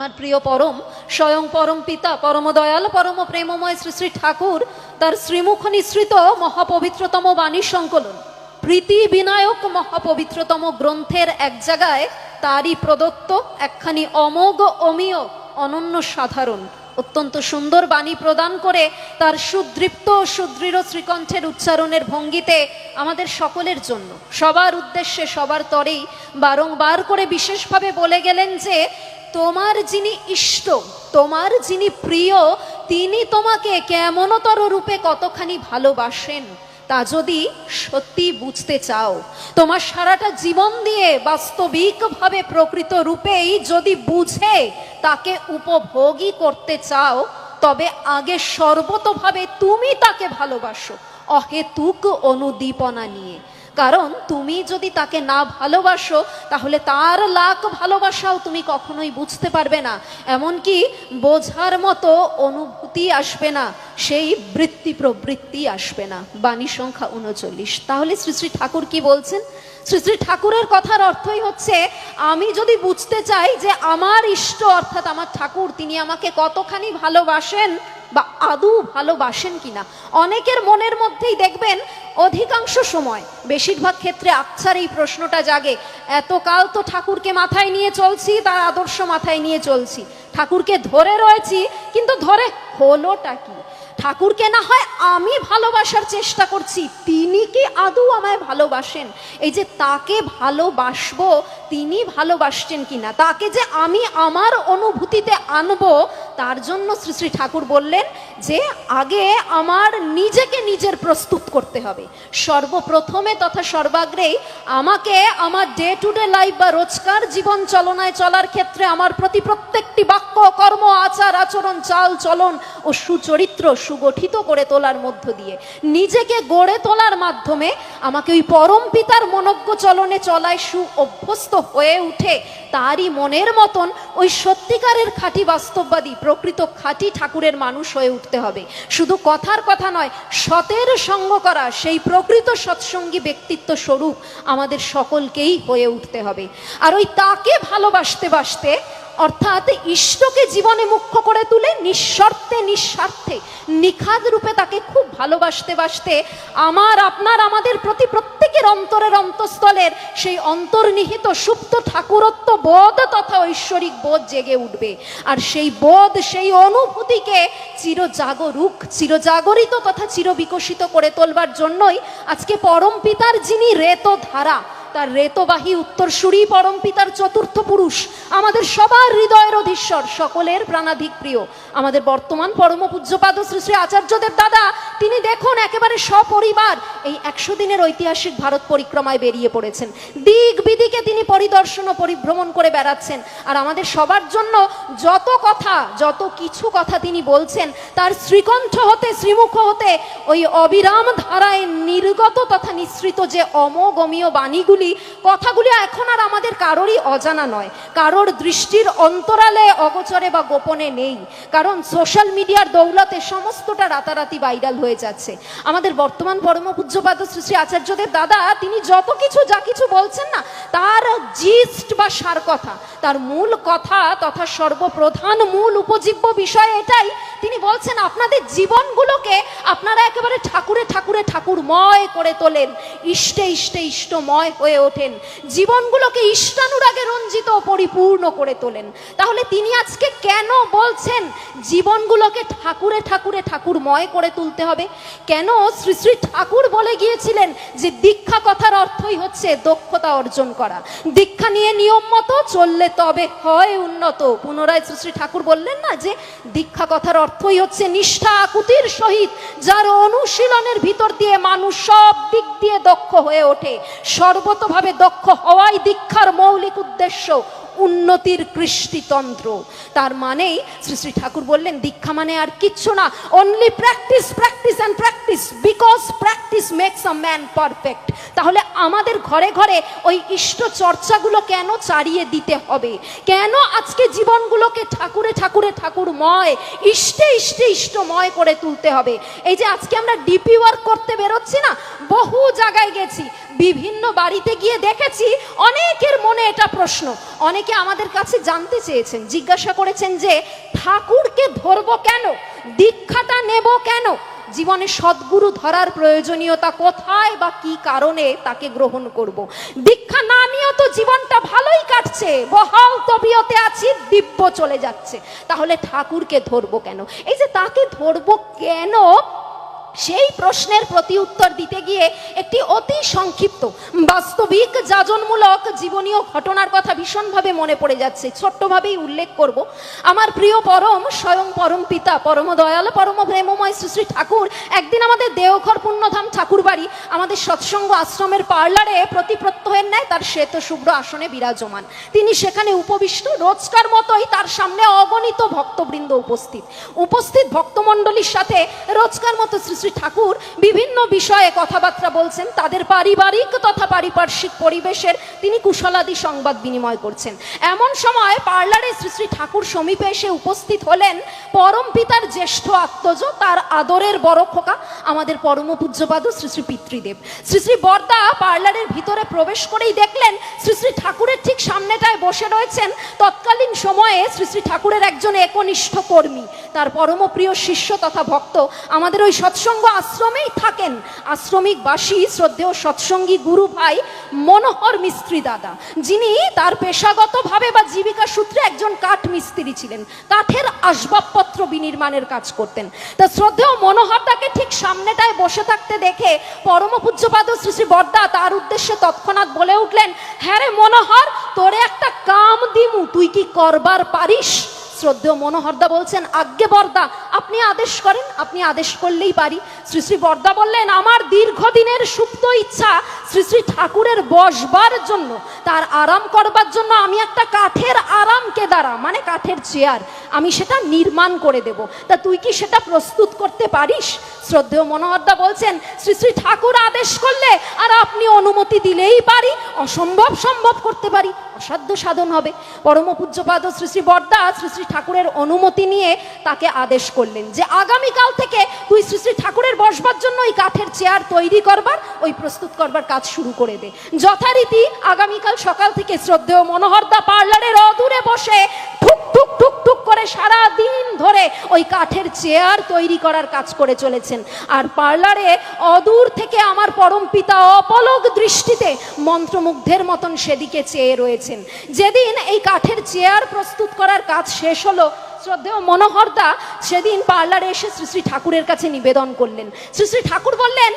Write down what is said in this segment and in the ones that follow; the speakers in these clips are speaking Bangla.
আমার প্রিয় পরম স্বয়ং পরম পিতা পরম দয়াল পরম প্রেমময় শ্রী শ্রী ঠাকুর তার শ্রীমুখ নিঃসৃত মহাপবিত্রতম বাণী সংকলন প্রীতি বিনায়ক মহাপবিত্রতম গ্রন্থের এক জায়গায় তারই প্রদত্ত একখানি অমোঘ অমীয় অনন্য সাধারণ অত্যন্ত সুন্দর বাণী প্রদান করে তার সুদৃপ্ত সুদৃঢ় শ্রীকণ্ঠের উচ্চারণের ভঙ্গিতে আমাদের সকলের জন্য সবার উদ্দেশ্যে সবার তরেই বারংবার করে বিশেষভাবে বলে গেলেন যে তোমার যিনি ইষ্ট, তোমার যিনি প্রিয়, তিনি তোমাকে কেমনতর রূপে কতখানি ভালোবাসেন তা যদি সত্যি বুঝতে চাও, তোমার সারাটা জীবন দিয়ে বাস্তবিকভাবে প্রকৃত রূপেই যদি বুঝে তাকে উপভোগই করতে চাও, তবে আগে সর্বতভাবে তুমি তাকে ভালোবাসো অহেতুক অনুদীপনা নিয়ে। কারণ তুমি যদি তাকে না ভালোবাসো তাহলে তার লাখ ভালোবাসাও তুমি কখনোই বুঝতে পারবে না, এমনকি বোঝার মতো অনুভূতি আসবে না, সেই বৃত্তি প্রবৃত্তি আসবে না। বাণী সংখ্যা 39। তাহলে শ্রী শ্রী ঠাকুর কি বলছেন? শ্রী শ্রী ঠাকুরের কথার অর্থই হচ্ছে, আমি যদি বুঝতে চাই যে আমার ইষ্ট অর্থাৎ আমার ঠাকুর তিনি আমাকে কতখানি ভালোবাসেন বা আদৌ ভালোবাসেন কিনা। অনেকের মনের মধ্যেই দেখবেন অধিকাংশ সময় বেশিরভাগ ক্ষেত্রে আকছার এই প্রশ্নটা জাগে, এতকাল তো ঠাকুরকে মাথায় নিয়ে চলছি, তার আদর্শ মাথায় নিয়ে চলছি, ঠাকুরকে ধরে রয়েছি, কিন্তু ধরে হলোটা কি? ঠাকুরকে না হয় আমি ভালোবাসার চেষ্টা করছি, তিনি কি আদৌ আমায় ভালোবাসেন? এই যে তাকে ভালোবাসবো, তিনি ভালোবাসছেন কিনা, তাকে যে আমি আমার অনুভূতিতে আনবো, তার জন্য শ্রী শ্রী ঠাকুর বললেন যে আগে আমার নিজেকে নিজের প্রস্তুত করতে হবে। সর্বপ্রথমে তথা সর্বাগ্রেই আমাকে আমার ডে টু ডে লাইফ বা রোজকার জীবন চলনায় চলার ক্ষেত্রে আমার প্রতি প্রত্যেকটি বাক্য, কর্ম, আচার আচরণ, চাল চলন ও সুচরিত্র সুগঠিত করে তোলার মধ্য দিয়ে, নিজেকে গড়ে তোলার মাধ্যমে আমাকে ওই পরম পিতার মনজ্ঞ চলনে চলায় সু অভ্যস্ত হয়ে উঠে তারই মনের মতন ওই সত্যিকারের খাঁটি বাস্তববাদী প্রকৃত খাঁটি ঠাকুরের মানুষ হয়ে উঠতে হবে। শুধু কথার কথা নয়, সতের সঙ্গ করা সেই প্রকৃত সৎসঙ্গী ব্যক্তিত্ব স্বরূপ আমাদের সকলকেই হয়ে উঠতে হবে। আর ওই তাকে ভালোবাসতে বাসতে অর্থাৎ ইষ্টকে জীবনে মুখ্য করে তুলে নিঃশর্তে নিঃস্বার্থে নিখাদ রূপে তাকে খুব ভালোবাসতে বাসতে আমার আপনার আমাদের প্রতি প্রত্যেকের অন্তরের অন্তঃস্থলের সেই অন্তর্নিহিত সুপ্ত ঠাকুরত্ব বোধ তথা ঐশ্বরিক বোধ জেগে উঠবে। আর সেই বোধ, সেই অনুভূতিকে চিরজাগরুক, চিরজাগরিত তথা চিরবিকশিত করে তোলবার জন্যই আজকে পরম পিতার যিনি রেত ধারা, তার রেতবাহী উত্তরসূরি পরম পিতার চতুর্থ পুরুষ, আমাদের সবার হৃদয়ের অধীশ্বর, সকলের প্রাণাধিক প্রিয় আমাদের বর্তমান পরম পূজ্যপাদ শ্রী শ্রী আচার্যদেব দাদা, তিনি দেখুন একেবারে সপরিবার এই 100 দিনের ঐতিহাসিক ভারত পরিক্রমায় বেরিয়ে পড়েছেন। দিক বিদিকে তিনি পরিদর্শন ও পরিভ্রমণ করে বেড়াচ্ছেন। আর আমাদের সবার জন্য যত কথা, যত কিছু কথা তিনি বলছেন, তার শ্রীকণ্ঠ হতে, শ্রীমুখ হতে ওই অবিরাম ধারায় নির্গত তথা নিঃসৃত যে অমোঘমীয় বাণীগুলি, কথাগুলি এখন আর আমাদের কারোরই অজানা নয়, কারোর দৃষ্টির অন্তরালে অগোচরে বা গোপনে নেই। কারণ সোশ্যাল মিডিয়ার দৌলতে সমস্তটা রাতারাতি ভাইরাল হয়ে যাচ্ছে। আমাদের বর্তমান পরম পূজ্যপাদ শ্রী শ্রী আচার্যদেব দাদা তিনি যত কিছু যা কিছু বলছেন না, তার জিস্ট বা সার কথা, তার মূল কথা তথা সর্বপ্রধান মূল উপজীব্য বিষয় এটাই, তিনি বলছেন আপনাদের জীবনগুলোকে আপনারা একেবারে ঠাকুরে ঠাকুরে ঠাকুরময় করে তোলেন, ইষ্টে ইষ্টে ইষ্টময় হয়ে ওঠেন, জীবনগুলোকে ইষ্টানুরাগে রঞ্জিত ও পরিপূর্ণ করে তোলেন। তাহলে তিনি আজকে কেন বলছেন জীবনগুলোকে ঠাকুরে ঠাকুরে ঠাকুরময় করে তুলতে হবে? কেন শ্রী শ্রী ঠাকুর বলে গিয়েছিলেন যে দীক্ষা কথার অর্থই হচ্ছে দক্ষতা অর্জন করা, দীক্ষা নিয়ে নিয়ম মতো চললে তবে হয় উন্নত। পুনরায় শ্রী শ্রী ঠাকুর বললেন না যে দীক্ষা কথার অর্থই হচ্ছে নিষ্ঠা আকুতির সহিত যার অনুশীলনের ভিতর দিয়ে মানুষ সব দিক দিয়ে দক্ষ হয়ে ওঠে। সর্বতভাবে দক্ষ হওয়াই দীক্ষার মৌলিক উদ্দেশ্য, উন্নতির কৃষ্টিতন্ত্র। তার মানেই শ্রী শ্রী ঠাকুর বললেন দীক্ষা মানে আর কিচ্ছু না, only practice, practice and practice, because practice makes a man perfect. তাহলে আমাদের ঘরে ঘরে ওই ইষ্ট চর্চাগুলো কেন চারিয়ে দিতে হবে? কেন আজকে জীবনগুলোকে ঠাকুরে ঠাকুরে ঠাকুরময়, ইষ্টে ইষ্টে ইষ্টময় করে তুলতে হবে? এই যে আজকে আমরা ডিপি ওয়ার্ক করতে বেরোচ্ছি না, বহু জায়গায় গেছি, বিভিন্ন বাড়িতে গিয়ে দেখেছি অনেকের মনে এটা প্রশ্ন। অনেকে আমাদের কাছে জানতে চেয়েছেন, জিজ্ঞাসা করেছেন যে ঠাকুরকে ধরবো কেন, দীক্ষাটা নেব কেন, জীবনে সদ্গুরু ধরার প্রয়োজনীয়তা কোথায় বা কি কারণে তাকে গ্রহণ করব। দীক্ষা না নিয়েও তো জীবনটা ভালোই কাটছে, বহাল তবিয়তে আছি, দিব্য চলে যাচ্ছে, তাহলে ঠাকুরকে ধরবো কেন? এই যে তাকে ধরবো কেন, সেই প্রশ্নের প্রতি উত্তর দিতে গিয়ে একটি অতি সংক্ষিপ্ত বাস্তবিক যাজনমূলক জীবনীয় ঘটনার কথা ভীষণভাবে মনে পড়ে যাচ্ছে, ছোট্টভাবেই উল্লেখ করব। আমার প্রিয় পরম স্বয়ং পরম পিতা পরম দয়াল পরম প্রেমময় শ্রী শ্রী ঠাকুর একদিন আমাদের দেওঘর পুণ্যধাম ঠাকুর বাড়ি আমাদের সৎসঙ্গ আশ্রমের পার্লারে প্রতি প্রত্যহের ন্যায় তার শ্বেত শুভ্র আসনে বিরাজমান। তিনি সেখানে উপবিষ্ট, রোজকার মতোই তার সামনে অগণিত ভক্তবৃন্দ উপস্থিত ভক্তমণ্ডলীর সাথে রোজকার মতো শ্রী শ্রী ঠাকুর বিভিন্ন বিষয়ে কথাবার্তা বলছেন, তাদের পারিবারিক তথা পারিপার্শ্বিক পরিবেশের তিনি কুশলাদি সংবাদ বিনিময় করছেন। এমন সময় পার্লারে শ্রী শ্রী ঠাকুর সমীপে এসে উপস্থিত হলেন পরম পিতার জ্যেষ্ঠ আত্মজ, তার আদরের বড় খোকা আমাদের পরম পূজ্যপাদ শ্রী শ্রী পিতৃদেব। শ্রী শ্রী বর্দা পার্লারের ভিতরে প্রবেশ করেই দেখলেন শ্রী শ্রী ঠাকুরের ঠিক সামনেটায় বসে রয়েছেন তৎকালীন সময়ে শ্রী শ্রী ঠাকুরের একজন একনিষ্ঠ কর্মী, তার পরম প্রিয় শিষ্য তথা ভক্ত, আমাদের ওই সৎসঙ্গ আশ্রমেই থাকেন, আশ্রমিকবাসী শ্রদ্ধেয় সৎসঙ্গী গুরু ভাই মনোহর মিস্ত্রি দাদা, যিনি তার পেশাগতভাবে বা জীবিকা সূত্রে একজন কাঠ মিস্ত্রি ছিলেন, কাঠের আসবাবপত্র বিনির্মাণের কাজ করতেন। তা শ্রদ্ধেয় মনোহরদাকে ঠিক সামনেটায় বসে থাকতে দেখে পরম পূজ্যপাদ শ্রী শ্রী বর্দা তার উদ্দেশ্যে তৎক্ষণাৎ বলে উঠলেন, হ্যাঁ রে মনোহর, তোরে একটা কাম দিমু, তুই কি করবার পারিস? শ্রদ্ধেয় মনোহরদা বলছেন, আজ্ঞে বর্দা, আপনি আদেশ করেন, আপনি আদেশ করলেই পারি। শ্রী শ্রী বর্দা বললেন, আমার দীর্ঘদিনের সুপ্ত ইচ্ছা শ্রী শ্রী ঠাকুরের বসবার জন্য, তার আরাম করবার জন্য আমি একটা কাঠের আরাম কেদারা মানে কাঠের চেয়ার আমি সেটা নির্মাণ করে দেব, তা তুই কি সেটা প্রস্তুত করতে পারিস? শ্রদ্ধেয় মনোহরদা বলছেন, শ্রী শ্রী ঠাকুর আদেশ করলে আর আপনি অনুমতি দিলেই পারি, অসম্ভব সম্ভব করতে পারি, অসাধ্য সাধন হবে। পরম পূজ্যপাদ শ্রী শ্রী বর্দা শ্রী শ্রী ঠাকুরের অনুমতি নিয়ে তাকে আদেশ করলেন যে আগামীকাল থেকে তুই শ্রী শ্রী ঠাকুরের বসবার জন্য ওই কাঠের চেয়ার তৈরি করবার, ওই প্রস্তুত করবার কাজ শুরু করে দে। যথারীতি আগামীকাল সকাল থেকে শ্রদ্ধেয় মনোহরদা পার্লারের অদূরে বসে ঠুক ঠুক ঠুক ঠুক করে সারা দিন ধরে ওই কাঠের চেয়ার তৈরি করার কাজ করে চলেছেন। আর পার্লারে অদূর থেকে আমার পরম পিতা অপলক দৃষ্টিতে মন্ত্রমুগ্ধের মতন সেদিকে চেয়ে রয়েছেন। যেদিন এই কাঠের চেয়ার প্রস্তুত করার কাজ শেষ হলো, শ্রদ্ধেয় মনোহরদা সেদিন পার্লারে এসে শ্রী শ্রী ঠাকুরের কাছে নিবেদন করলেন। শ্রী শ্রী ঠাকুর বললেন,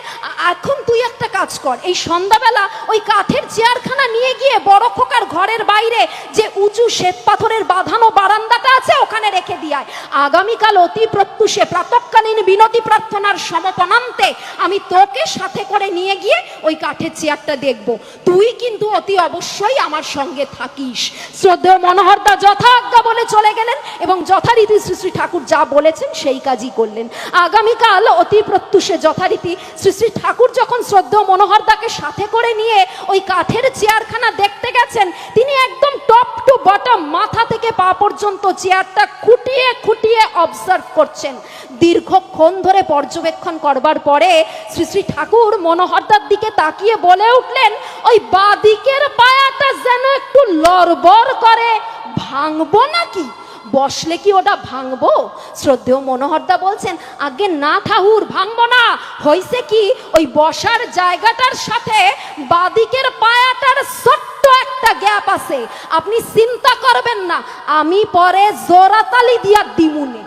এখন তুই একটা কাজ কর, এই সন্ধ্যাবেলা ওই কাঠের চেয়ারখানা নিয়ে গিয়ে বড় খোকার ঘরের বাইরে যে উঁচু শ্বেত পাথরের বাঁধানো বারান্দাটা আছে ওখানে রেখে দিয়ায়। আগামীকাল অতি প্রত্যুষে প্রাতঃকালীন বিনতি প্রার্থনার সমপনান্তে আমি তোকে সাথে করে নিয়ে গিয়ে ওই কাঠের চেয়ারটা দেখব, তুই কিন্তু অতি অবশ্যই আমার সঙ্গে থাকিস। শ্রদ্ধেয় মনোহরদা যথাজ্ঞা বলে চলে গেলেন এবং যথারীতি শ্রী শ্রী ঠাকুর যা বলেছেন সেই কাজই করলেন। আগামীকাল অতি প্রত্যুষে যথারীতি শ্রী শ্রী ঠাকুর যখন শ্রদ্ধেয় মনোহরদাকে সাথে করে নিয়ে ওই কাঠের চেয়ারখানা দেখতে গেছেন, তিনি একদম টপ টু বটম মাথা থেকে পা পর্যন্ত চেয়ারটা খুঁটিয়ে খুঁটিয়ে অবজার্ভ করছেন। দীর্ঘক্ষণ ধরে পর্যবেক্ষণ করবার পরে শ্রী শ্রী ঠাকুর মনোহরদার দিকে তাকিয়ে বলে উঠলেন, ওই বাদিকের পায়াটা যেন একটু লড়বড় করে, ভাঙবো নাকি? বসলে কি ওটা ভাঙবো? শ্রদ্ধেয় মনোহরদা বলছেন, আগে না ঠাকুর, ভাঙবো না। হয়েছে কি, ওই বসার জায়গাটার সাথে বাদিকের পায়াটার ছোট্ট একটা গ্যাপ আছে, আপনি চিন্তা করবেন না, আমি পরে জোরাতালি দিয়া দিমুনে।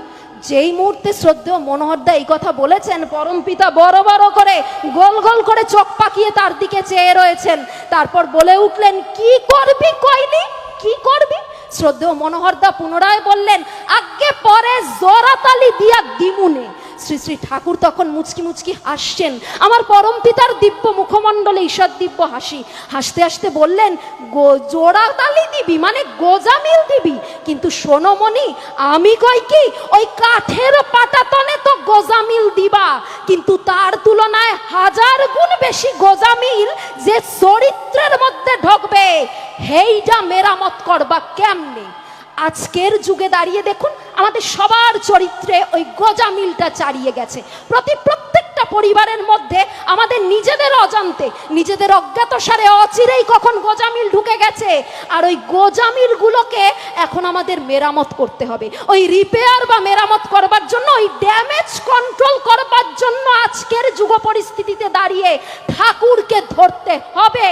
যেই মুহূর্তে শ্রদ্ধেয় মনোহরদা এই কথা বলেছেন, পরম পিতা বড় বড় করে গোল গোল করে চোখ পাকিয়ে তার দিকে চেয়ে রয়েছেন। তারপর বলে উঠলেন, কি করবি কইলি, কি করবি? শ্রদ্ধেয় মনোহরদা পুনরায় বললেন, আগে পরে জোরাতালি দিয়া দিমুনে। শ্রী শ্রী ঠাকুর তখন মুচকি মুচকি হাসছেন। আমার পরম পিতার দিব্য মুখমণ্ডলে ঈষৎ দিব্য হাসি, হাসতে হাসতে বললেন, জোড়াতালি দিবি মানে গোজামিল দিবি, কিন্তু শোনো মনি, আমি কই কি, ওই কাঠের পাটাতনে তো গোজামিল দিবা, কিন্তু তার তুলনায় 1000 গুণ বেশি গোজামিল যে চরিত্রের মধ্যে ঢুকবে, হেইটা মেরামত করবা কেমনে? আজকের যুগে দাঁড়িয়ে দেখুন, আমাদের সবার চরিত্রে ওই গোজামিলটা চারিয়ে গেছে। প্রত্যেকটা পরিবারের মধ্যে আমাদের নিজেদের অজান্তে, নিজেদের অজ্ঞাতসারে অচিরেই কখন গোজামিল ঢুকে গেছে। আর ওই গোজামিলগুলোকে এখন আমাদের মেরামত করতে হবে। ওই রিপেয়ার বা মেরামত করবার জন্য, ওই ড্যামেজ কন্ট্রোল করবার জন্য আজকের যুগ পরিস্থিতিতে দাঁড়িয়ে ঠাকুরকে ধরতে হবে।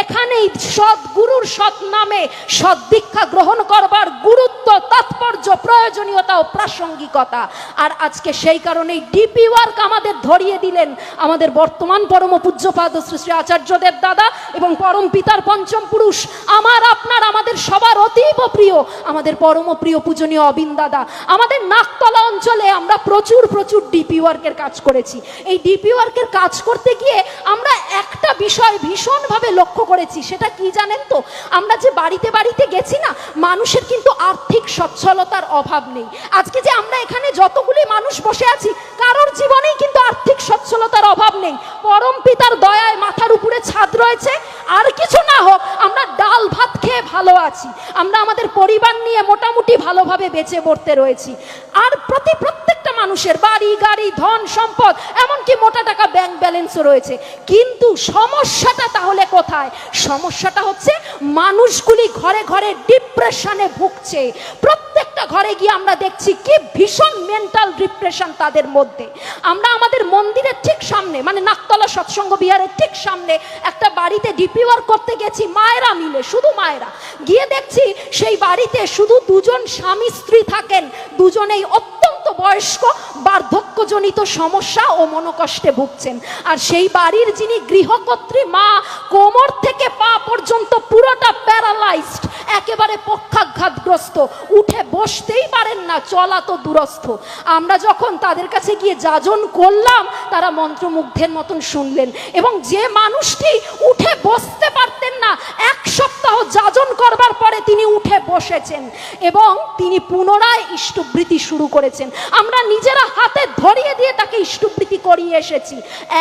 এখানেই সদ্গুরুর সৎ নামে সৎ দীক্ষা গ্রহণ করবার গুরুত্ব, তাৎপর্য, প্রয়োজনীয়তা ও প্রাসঙ্গিকতা। আর আজকে সেই কারণেই ডিপি ওয়ার্ক আমাদের ধরিয়ে দিলেন আমাদের বর্তমান পরম পূজ্যপাদ শ্রী শ্রী আচার্যদেব দাদা এবং পরম পিতার পঞ্চম পুরুষ, আমার আপনার আমাদের সবার অতীব প্রিয়, আমাদের পরম প্রিয় পূজনীয় অবিন দাদা। আমাদের নাকতলা অঞ্চলে আমরা প্রচুর ডিপি ওয়ার্কের কাজ করেছি। এই ডিপি ওয়ার্কের কাজ করতে গিয়ে আমরা একটা বিষয় ভীষণভাবে লক্ষ্য করেছি। সেটা কি জানেন তো? আমরা যে বাড়িতে বাড়িতে গেছি না, মানুষের কিন্তু আর্থিক সচ্ছলতার অভাব নেই। আজকে যে আমরা এখানে যতগুলি মানুষ বসে আছি, কারোর জীবনেই কিন্তু আর্থিক সচ্ছলতার অভাব নেই। পরম পিতার দয়ায় মাথার উপরে ছাদ রয়েছে, আর কিছু না হোক আমরা ডাল ভাত খেয়ে ভালো আছি। আমরা আমাদের পরিবার নিয়ে মোটামুটি ভালোভাবে বেঁচে পড়তে রয়েছি। আর প্রত্যেকটা মানুষের বাড়ি, গাড়ি, ধন সম্পদ, এমনকি মোটা টাকা ব্যাংক ব্যালেন্সও রয়েছে। কিন্তু সমস্যাটা তাহলে কোথায়? সমস্যাটা হচ্ছে মানুষগুলি ঘরে ঘরে ডিপ্রেশনে ভুগছে। প্রত্যেকটা ঘরে গিয়ে আমরা দেখছি কি ভীষণ মেন্টাল ডিপ্রেশন তাদের মধ্যে। আমরা আমাদের মন্দিরের ঠিক সামনে, মানে নাকতলা সৎসঙ্গ বিহারের ঠিক সামনে একটা বাড়িতে ডিপি ওয়ার্ক করতে গেছি, মায়েরা মিলে, শুধু মায়েরা। গিয়ে দেখছি সেই বাড়িতে শুধু দুজন স্বামী স্ত্রী থাকেন, দুজনেই অত্যন্ত বয়স্ক, বার্ধক্যজনিত সমস্যা ও মনোকষ্টে ভুগছেন। আর সেই বাড়ির যিনি গৃহকর্ত্রী মা, কোমর থেকে পা পর্যন্ত পুরোটা প্যারালাইজড, একেবারে পক্ষাঘাতগ্রস্ত, উঠে বসতেই পারেন না, চলা তো দূরস্থ। আমরা যখন তাদের কাছে গিয়ে যাজন করলাম, তারা মন্ত্রমুগ্ধের মতন শুনলেন। এবং যে মানুষটি উঠে বসতে পারতেন না, এক সপ্তাহ যাজন করবার পরে তিনি উঠে বসেছেন এবং তিনি পুনরায় ইষ্টবৃত্তি শুরু করেছেন। আমরা নিজেরা হাতে ধরিয়ে দিয়ে তাকে ইষ্টবৃত্তি করিয়ে এসেছি।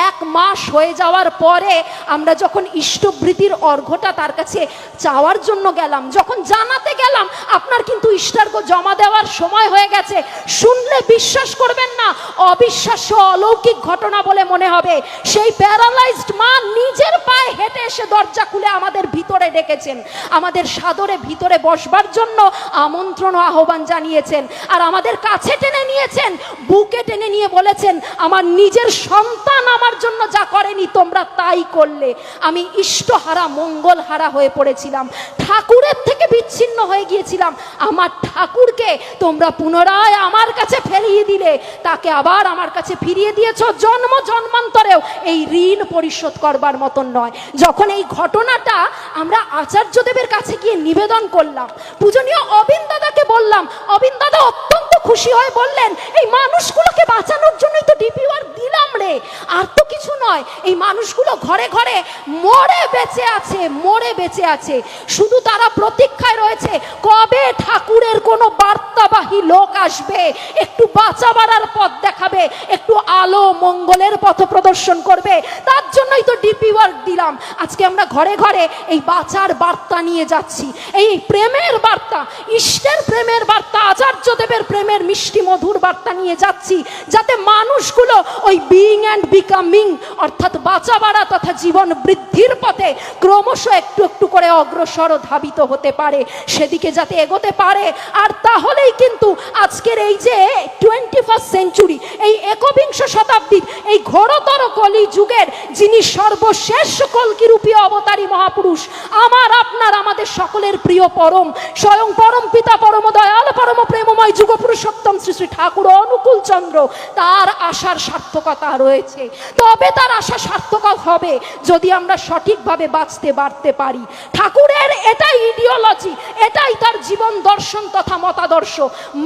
1 মাস হয়ে যাওয়ার পরে আমরা যখন ইষ্টবৃত্তির অর্ঘ্যটা তার কাছে চাওয়ার জন্য গেলাম, যখন জানাতে গেলাম আপনার কিন্তু ইষ্টার্ঘ জমা দেওয়ার সময় হয়ে গেছে, শুনলে বিশ্বাস করবেন না, অবিশ্বাস্য অলৌকিক ঘটনা বলে মনে হবে। সেই প্যারালাইজড মা নিজের পায়ে হেঁটে এসে দরজা খুলে আমাদের ভিতরে ডেকেছেন, আমাদের সাদরে ভিতরে বসবার জন্য আমন্ত্রণ ও আহ্বান জানিয়েছেন। আর আমাদের কাছে টেনে নিয়েছেন, বুকে টেনে নিয়ে বলেছেন, আমার নিজের সন্তান আমার জন্য যা করেনি তোমরা তাই করলে। আমি ইষ্টহারা, মঙ্গলহারা হয়ে পড়েছিলাম, ঠাকুরের থেকে বিচ্ছিন্ন হয়ে গিয়েছিলাম। আমার ঠাকুরকে তোমরা পুনরায় আমার কাছে ফিরিয়ে দিলে, তাকে আবার আমার কাছে ফিরিয়ে দিয়েছ। জন্ম জন্মান্তরেও এই ঋণ পরিশোধ করবার মতন নয়। যখন এই ঘটনাটা আমরা আচার্যদেবের কাছে গিয়ে নিবেদন করলাম, পূজনীয় অবিন দাদাকে বললাম, অবিন দাদা অত্যন্ত খুশি হয়ে বললেন, এই মানুষগুলোকে বাঁচানোর জন্যই তো ডিপি ওয়ার্ক দিলাম রে, আর তো কিছু নয়। এই মানুষগুলো ঘরে ঘরে মরে বেঁচে আছে, মরে বেঁচে আছে। শুধু তারা প্রতীক্ষায় রয়েছে কবে ঠাকুরের কোনো বার্তাবাহী লোক আসবে, একটু বাঁচাবার পথ দেখাবে, একটু আলো মঙ্গলের পথ প্রদর্শন করবে। তার জন্যই তো ডিপি ওয়ার্ক দিলাম। আজকে আমরা ঘরে ঘরে এই বাঁচার বার্তা নিয়ে যাচ্ছি, এই প্রেমের বার্তা, ইষ্টের প্রেমের বার্তা, আচার্যদেবের প্রেমের মিষ্টি মধুর বার্তা নিয়ে যাচ্ছি, যাতে মানুষগুলো ওই বিইং অ্যান্ড বিকামিং অর্থাৎ বাঁচা বাড়া তথা জীবন বৃদ্ধির পথে ক্রমশ একটু একটু করে অগ্রসর ধাবিত হতে পারে, সেদিকে যাতে এগোতে পারে। আর তাহলেই কিন্তু আজকের এই যে 21st সেঞ্চুরি, এই 21বিংশ শতাব্দীর এই ঘোরতর কলি যুগের যিনি সর্বশেষ কল্কিরূপী অবতারী মহাপুরুষ, আমার আপনার আমাদের সকলের প্রিয় পরম স্বয়ং পরম পিতা, পরম দয়াল, পরম প্রেমময় যুগ পুরুষোত্তম শ্রী শ্রী ঠাকুর অনুকূল চন্দ্র, তার আশার সার্থকতা রয়েছে। তবে তার আশা সার্থক হবে যদি আমরা সঠিকভাবে বাঁচতে বাড়তে পারি। ঠাকুরের এটাই ইডিওলজি, এটাই তার জীবন দর্শন তথা মতাদর্শ,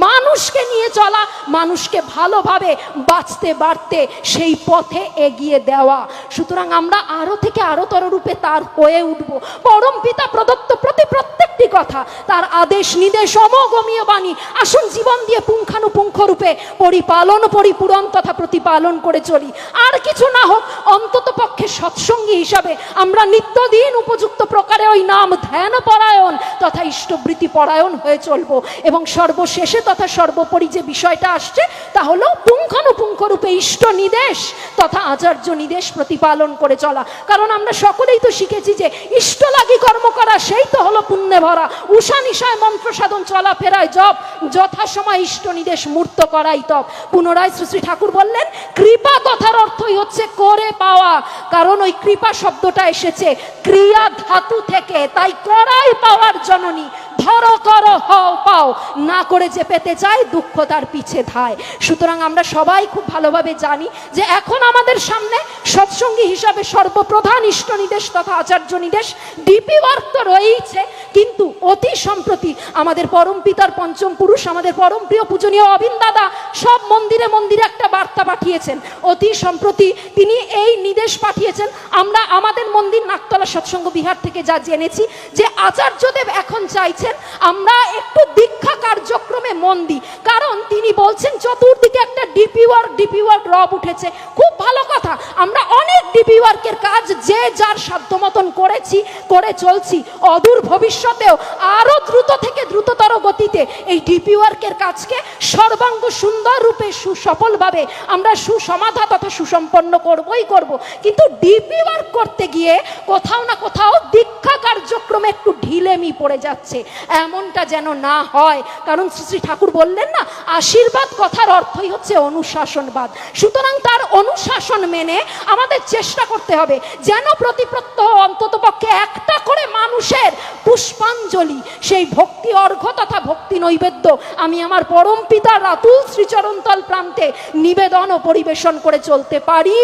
মানুষকে নিয়ে চলা, মানুষকে ভালোভাবে বাঁচতে বাড়তে সেই পথে এগিয়ে দেওয়া। সুতরাং আমরা আরো থেকে আরোতর রূপে তার হয়ে উঠব। পরম পিতা প্রদত্ত প্রত্যেকটি কথা, তার আদেশ নির্দেশ অমোঘমীয় বাণী, আসুন জীবন দিয়ে পুঙ্খানুপুঙ্খ রূপে পরিপালন, পরিপূরণ তথা প্রতিপালন করে চলি। আর কিছু না হোক অন্তত পক্ষে সৎসঙ্গী হিসাবে আমরা নিত্যদিন উপযুক্ত প্রকারে ওই নাম ধ্যান পরায়ণ তথা ইষ্টবৃত্তি পরায়ণ হয়ে চলবো। এবং সর্বশেষে তথা সর্বোপরি যে বিষয়টা আসছে তা হলো পুঙ্খানুপুঙ্খ রূপে ইষ্ট নির্দেশ তথা আচার্য নির্দেশ প্রতিপালন করে চলা। কারণ আমরা সকলেই তো শিখেছি যে ইষ্ট লাগি কর্ম করা সেই তো হলো পুণ্যে ভরা। উষা নিশায় মন্ত্র সাধন চলাফেরায় জপ, যথাসময় ইষ্ট নির্দেশ মূর্ত করাই তপ। পুনরায় শ্রী শ্রী ঠাকুর বললেন কৃপা কথার অর্থই হচ্ছে করে পাওয়া। কারণ ওই কৃপা শব্দটা এসেছে ক্রিয়া ধাতু থেকে, তাই করাই পাওয়ার জননী। ধরো করো হও পাও, না করে যে পেতে চায় দুঃখ তার পিছে ধায়। সুতরাং আমরা সবাই খুব ভালোভাবে জানি যে এখন আমাদের সামনে সৎসঙ্গী হিসাবে সর্বপ্রধান ইষ্ট নির্দেশ তথা আচার্য নির্দেশ ডিপি ওয়ার্ক তো রয়েছে, কিন্তু অতি সম্প্রতি আমাদের পরম পিতার পঞ্চম পুরুষ আমাদের পরম প্রিয় পূজনীয় অবিন দাদা সব মন্দিরে মন্দিরে একটা বার্তা পাঠিয়েছেন। অতি সম্প্রতি তিনি এই নির্দেশ পাঠিয়েছেন। আমরা আমাদের মন্দির নাকতলা সৎসঙ্গ বিহার থেকে যা জেনেছি যে আচার্যদেব এখন চাইছেন আমরা একটু দীক্ষা কার্যক্রমে মন দিই। কারণ তিনি বলছেন চতুর্দিকে একটা ডিপি ওয়ার্ক রব উঠেছে, খুব ভালো কথা। আমরা অনেক ডিপি ওয়ার্কের কাজ যে যার সাধ্য মতন করেছি, করে চলছি। অদূর ভবিষ্যতেও আরো দ্রুত থেকে দ্রুততর গতিতে এই ডিপি ওয়ার্কের কাজকে সর্বাঙ্গ সুন্দর রূপে সুসফলভাবে আমরা সুসমাধা তথা সুসম্পন্ন করবই করব। কিন্তু ডিপি ওয়ার্ক করতে গিয়ে কোথাও না কোথাও দীক্ষা কার্যক্রমে একটু ঢিলেমি পড়ে যাচ্ছে, এমনটা যেন না হয়। কারণ শ্রী ঠাকুর বললেন না, আশীর্বাদ কথার অর্থই হচ্ছে অনুশাসনবাদ। সুতরাং তার অনুশাসন মেনে আমাদের চেষ্টা করতে হবে যেন প্রতি প্রত্যহ অন্তত পক্ষে একটা করে মানুষের পুষ্পাঞ্জলি, সেই ভক্তি অর্ঘ্য তথা ভক্তি নৈবেদ্য আমি আমার পরম পিতার রাতুল শ্রীচরণতল প্রান্তে নিবেদন ও পরিবেশন করে চলতে পারি।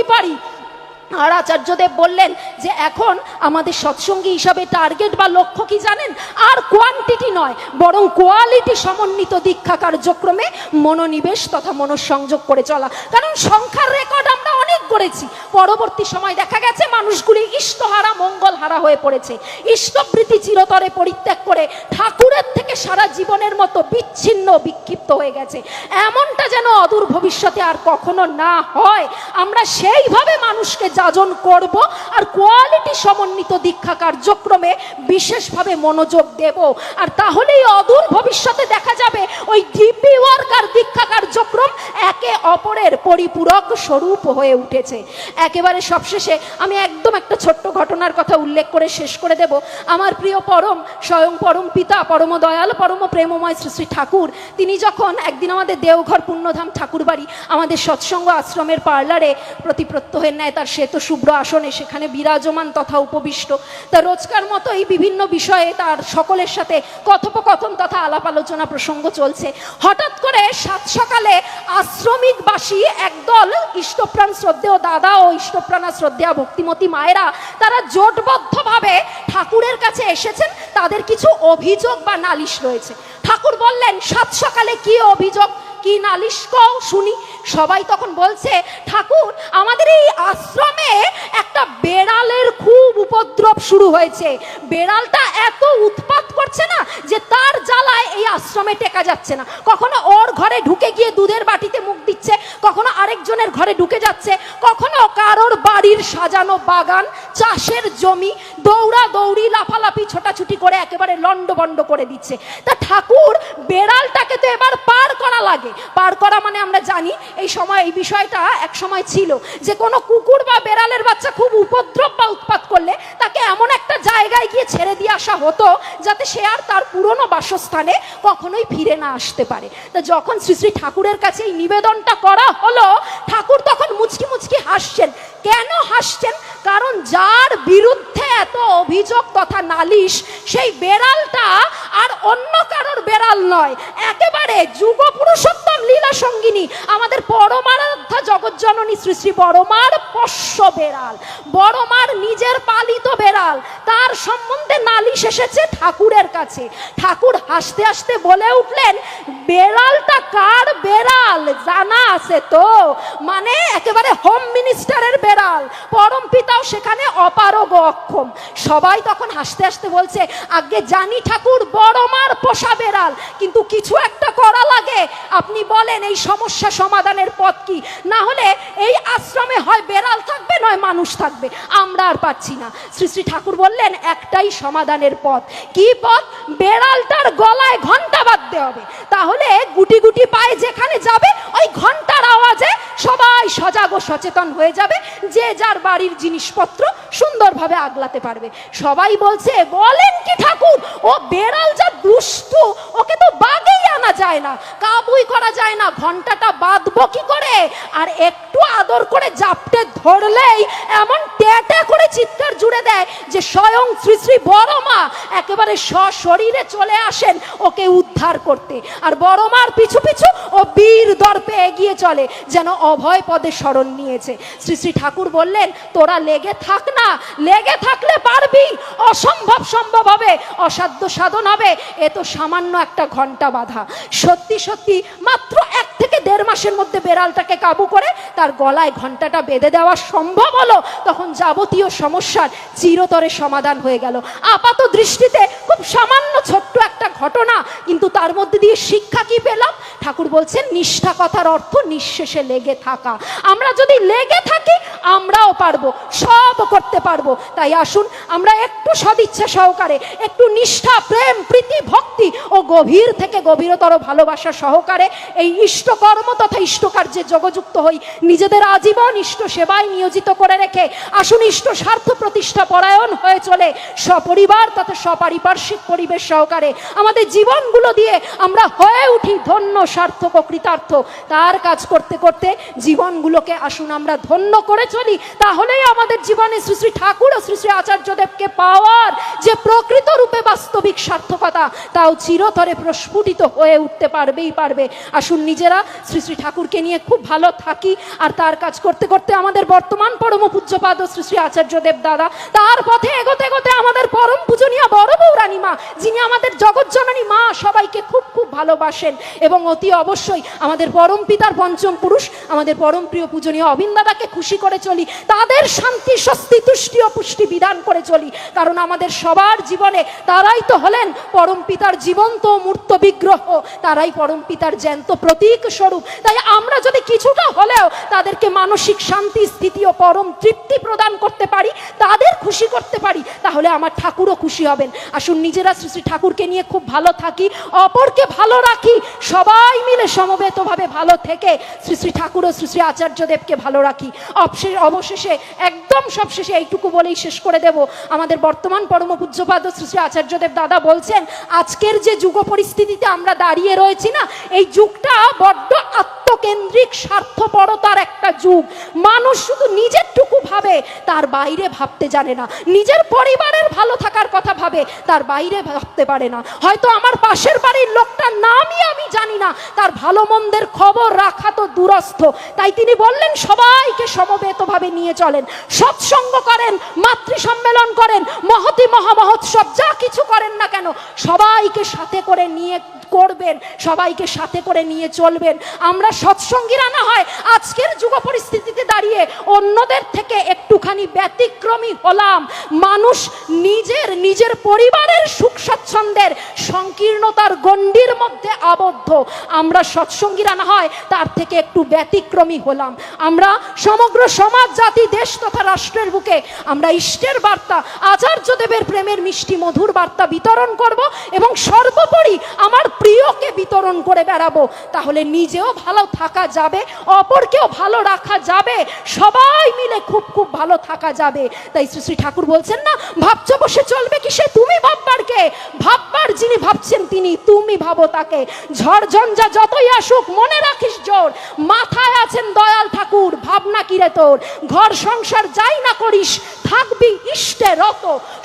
আর আচার্যদেব বললেন যে এখন আমাদের সৎসঙ্গী হিসাবে টার্গেট বা লক্ষ্য কি জানেন? আর কোয়ান্টিটি নয়, বরং কোয়ালিটি সমন্বিত দীক্ষা কার্যক্রমে মনোনিবেশ তথা মনোসংযোগ করে চলা। কারণ সংখ্যার রেকর্ড আমরা অনেক করেছি, পরবর্তী সময় দেখা গেছে মানুষগুলি ইষ্টহারা মঙ্গলহারা হয়ে পড়েছে। ইষ্টবৃত্তি চিরতরে পরিত্যাগ করে ঠাকুরের থেকে সারা জীবনের মতো বিচ্ছিন্ন বিক্ষিপ্ত হয়ে গেছে। এমনটা যেন অদূর ভবিষ্যতে আর কখনো না হয়, আমরা সেইভাবে মানুষকে যাজন করব আর কোয়ালিটি সমন্বিত দীক্ষা কার্যক্রমে বিশেষভাবে মনোযোগ দেব। আর তাহলেই অদূর ভবিষ্যতে দেখা যাবে ওই ডিপি ওয়ার্ক আর দীক্ষা কার্যক্রম একে অপরের পরিপূরক স্বরূপ হয়ে উঠেছে। একেবারে সবশেষে আমি একদম একটা ছোট্ট ঘটনার কথা উল্লেখ করে শেষ করে দেব। আমার প্রিয় স্বয়ং পরম পিতা পরম দয়াল পরম প্রেমময় শ্রী শ্রী ঠাকুর তিনি যখন একদিন আমাদের দেওঘর পুণ্যধাম ঠাকুর বাড়ি আমাদের সৎসঙ্গ আশ্রমের পার্লারে প্রতি প্রত্যহের ন্যায় তার শ্বেত শুভ্র আসনে সেখানে বিরাজমান তথা উপবিষ্ট, তার রোজকার মতো এই বিভিন্ন বিষয়ে তার সকলের সাথে কথোপকথন তথা আলাপ আলোচনা প্রসঙ্গ চলছে। হঠাৎ করে সাত সকালে আশ্রমিকবাসী একদল ইষ্টপ্রাণ শ্রদ্ধেয় দাদা ও ইষ্টপ্রাণা শ্রদ্ধেয়া ভক্তিমতী মায়েরা তারা জোটবদ্ধভাবে ঠাকুরের কাছে এসেছেন। তাদের কিছু অভিযোগ বা নালিশ রয়েছে। ঠাকুর বললেন, সাত সকালে কি অভিযোগ, কি নালিশ কও শুনি। সবাই তখন বলছে, ঠাকুর আমাদের এই আশ্রমে একটা বেড়ালের খুব উপদ্রব শুরু হয়েছে। বেড়ালটা এত উৎপাত করছে না যে তার জ্বালায় এই আশ্রমে টেকা যাচ্ছে না। কখনো ওর ঘরে ঢুকে গিয়ে দুধের বাটিতে মুখ দিচ্ছে, কখনো আরেকজনের ঘরে ঢুকে যাচ্ছে, কখনো কারোর বাড়ির সাজানো বাগান চাষের জমি দৌড়াদৌড়ি লাফালাফি ছোটাছুটি করে একেবারে লন্ডভন্ড করে দিচ্ছে। তা ঠাকুর বেড়ালটাকে তো এবার পার করা লাগে। পার করা মানে আমরা জানি এই সময় এই বিষয়টা এক সময় ছিল যে কোনো কুকুর বা বেড়ালের বাচ্চা খুব উপদ্রব বা উৎপাত করলে তাকে এমন একটা জায়গায় গিয়ে ছেড়ে দিয়ে আসা হতো যাতে সে আর তার পুরনো বাসস্থানে কখনোই ফিরে না আসতে পারে। তা যখন শ্রী শ্রী ঠাকুরের কাছে এই নিবেদনটা করা হলো, ঠাকুর তখন মুচকি মুচকি হাসছেন। কেন হাসছেন? কারণ যার বিরুদ্ধে এত অভিযোগ তথা নালিশ সেই বেড়ালটা আর অন্য কারোর বেড়াল নয়, একেবারে যুগ পুরুষোত্তম লীলা সঙ্গিনী আমাদের পরমারাধ্যা জগজ্জননী শ্রী শ্রী বড়মার পোষ্য বেড়াল, বড়মার নিজের পালিত বেড়াল। তার সম্বন্ধে নালিশ এসেছে ঠাকুরের কাছে। ঠাকুর হাসতে হাসতে বলে উঠলেন, বেড়ালটা কার বেড়াল জানা আছে তো? মানে একেবারে হোম মিনিস্টারের বেড়াল। পরম পিতাও সেখানে অপারগ অক্ষম। সবাই তখন হাসতে হাসতে বলছে, আগে জানি ঠাকুর বড়মার পোষা বেড়াল, কিন্তু কিছু একটা করা লাগে। আপনি বলেন এই সমস্যা সমাধানের পথ কি, না হলে এই আশ্রমে হয় বেড়াল থাকবে নয় মানুষ থাকবে, আমরা আর পাচ্ছি না। শ্রী শ্রী ঠাকুর বললেন একটাই সমাধানের পথ। কি পথ? বেড়ালটার গলায় ঘন্টা বাঁধতে হবে, তাহলে গুটি গুটি পায়ে যেখানে যাবে ওই ঘন্টার আওয়াজে সবাই সজাগ ও সচেতন হয়ে যাবে, যে যার বাড়ির জিনিসপত্র সুন্দরভাবে আগলাতে পারবে। সবাই বলছে বলেন কি ঠাকুর, ও বেড়াল যা দুষ্টু, ওকে তো বাগেই আনা যায় না, কাবুই করা যায় না, ঘন্টাটা বাঁধবো কি করে? আর একটু আদর করে জাপটে ধরলেই এমন টেটে করে চিৎকার জুড়ে দেয় যে স্বয়ং শ্রী শ্রী বড় মা একেবারে সশরীরে চলে আসেন ওকে উদ্ধার করতে। আর বড় মার পিছু পিছু ও বীর দর্পে এগিয়ে চলে, যেন অভয় পদে শরণ নিয়েছে। শ্রী শ্রী ঠাকুর বললেন তোরা লেগে থাক না, লেগে থাকলে পারবি, অসম্ভব সম্ভব হবে, অসাধ্য সাধন হবে, এ তো সামান্য একটা ঘন্টা বাঁধা। সত্যি সত্যি মাত্র 1 থেকে 1.5 মাসের মধ্যে বেড়ালটাকে কাবু করে তার গলায় ঘন্টাটা বেঁধে দেওয়া সম্ভব হলো। তখন যাবতীয় সমস্যার চিরতরে সমাধান হয়ে গেল। আপাত দৃষ্টিতে খুব সামান্য ছোট্ট একটা ঘটনা, কিন্তু তার মধ্যে দিয়ে শিক্ষা কি পেলাম? ঠাকুর বলছেন নিষ্ঠা কথার অর্থ নিঃশেষে লেগে থাকা। আমরা যদি লেগে থাকি আমরাও পারবো, সব করতে পারবো। তাই আসুন আমরা একটু সদিচ্ছা সহকারে, একটু নিষ্ঠা, প্রেম, প্রীতি, ভক্তি ও গভীর থেকে গভীরতর ভালোবাসা সহকারে এই ইষ্টকর্ম তথা ইষ্টকার্যে যোগযুক্ত হই। নিজেদের আজীবন ইষ্ট সেবায় নিয়োজিত করে রেখে আসুন ইষ্ট স্বার্থ প্রতিষ্ঠা পরায়ণ হয়ে চলে সপরিবার তথা সপারিপার্শ্বিক পরিবেশ সহকারে আমাদের জীবনগুলো দিয়ে আমরা হয়ে উঠি ধন্য, সার্থক ও কৃতার্থ। তার কাজ করতে করতে জীবনগুলোকে আসুন আমরা ধন্য করে চলি, তাহলেই আমাদের জীবনে শ্রী শ্রী ঠাকুর ও শ্রী শ্রী আচার্যদেবকে পাওয়ার যে প্রকৃত রূপে বাস্তবিক সার্থকতা তাও চিরতরে প্রস্ফুটিত হয়ে উঠতে পারবেই পারবে। আসুন নিজেরা শ্রী শ্রী ঠাকুরকে নিয়ে খুব ভালো থাকি, আর তার কাজ করতে করতে আমাদের বর্তমান পরম পূজ্যপাদ শ্রী শ্রী আচার্যদেব দাদা তার পথে এগোতে এগোতে আমাদের পরম পূজনীয় বড় বৌরানী মা, যিনি আমাদের জগৎজননী মা, সবাইকে খুব খুব ভালোবাসেন, এবং অতি অবশ্যই আমাদের পরম পিতার পঞ্চম পুরুষ আমাদের পরম প্রিয় পূজনীয় অবিন দাদাকে খুশি করে চলি, তাদের শান্তি, স্বস্তি, তুষ্টি ও পুষ্টি বিধান করে চলি। কারণ আমাদের সবার জীবনে তারাই তো হলেন পরম পিতার জীবন্ত মূর্ত বিগ্রহ, তারাই পরম পিতার জ্যান্ত প্রতীক স্বরূপ। তাই আমরা যদি কিছুটা হলেও তাদেরকে মানসিক শান্তি, স্থিতি ও পরম তৃপ্তি প্রদান করতে পারি, তাদের খুশি করতে পারি, তাহলে আমার ঠাকুরও খুশি হবেন। আসুন নিজেরা শ্রী শ্রী ঠাকুরকে নিয়ে খুব ভালো থাকি, অপরকে ভালো রাখি, সবাই মিলে সমবেতভাবে ভালো থেকে শ্রী শ্রী ঠাকুর ও শ্রী শ্রী আচার্যদেবকে ভালো রাখি। অবশেষে একদম সবশেষে এইটুকু বলেই শেষ করে দেব। আমাদের বর্তমান পরম পূজ্যপাদ শ্রী শ্রী আচার্যদেব দাদা বলছেন আজকের যে যুগ পরিস্থিতিতে আমরা দাঁড়িয়ে রয়েছি না, এই যুগটা বড্ড আত্মকেন্দ্রিক স্বার্থপরতার একটা যুগ। মানুষ শুধু নিজেরটুকু ভাবে, তার বাইরে ভাবতে জানে না। নিজের পরিবারের ভালো থাকার কথা ভাবে, তার বাইরে ভাবতে পারে না। হয়তো আমার পাশের বাড়ির লোকটার নামই আমি জানি না, তার ভালো মন্দের খবর রাখা তো দূরস্থ। তাই তিনি বললেন সবাইকে সমবেতভাবে নিয়ে চলেন, সৎসঙ্গ করেন, মাতৃ সম্মেলন করেন, মহতি মহামহোৎসব যা কিছু করেন না কেন সবাইকে সাথে করে নিয়ে করবেন, সবাইকে সাথে করে নিয়ে চলবেন। আমরা সৎসঙ্গীরা না হয় আজকের যুগ পরিস্থিতিতে দাঁড়িয়ে অন্যদের থেকে একটুখানি ব্যতিক্রমী হলাম। মানুষ নিজের পরিবারের সুখ স্বাচ্ছন্দ্যের সংকীর্ণতার গণ্ডির মধ্যে আবদ্ধ, আমরা সৎসঙ্গীরা না হয় তার থেকে একটু ব্যতিক্রমী হলাম। আমরা সমগ্র সমাজ, জাতি, দেশ তথা রাষ্ট্রের বুকে আমরা ইষ্টের বার্তা, আচার্যদেবের প্রেমের মিষ্টি মধুর বার্তা বিতরণ করব, এবং সর্বোপরি আমার প্রিয়কে বিতরণ করে বেড়াবো। তাহলে নিজেও ভালো থাকা যাবে, অপরকেও ভালো রাখা যাবে, সবাই মিলে খুব খুব ভালো থাকা যাবে। তাই শ্রী শ্রী ঠাকুর বলছেন না, ভাবছো বসে চলবে কিসে, তুমি ভাববার কে? ভাববার যিনি ভাবছেন তিনি, তুমি ভাবো তাকে। ঝড় ঝঞ্ঝা যতই আসুক মনে রাখিস জোর, মাথায় আছেন দয়াল ঠাকুর, ভাবনা কিরে তোর। ঘর সংসার যাই না করিস, থাকবি ইষ্টে রত,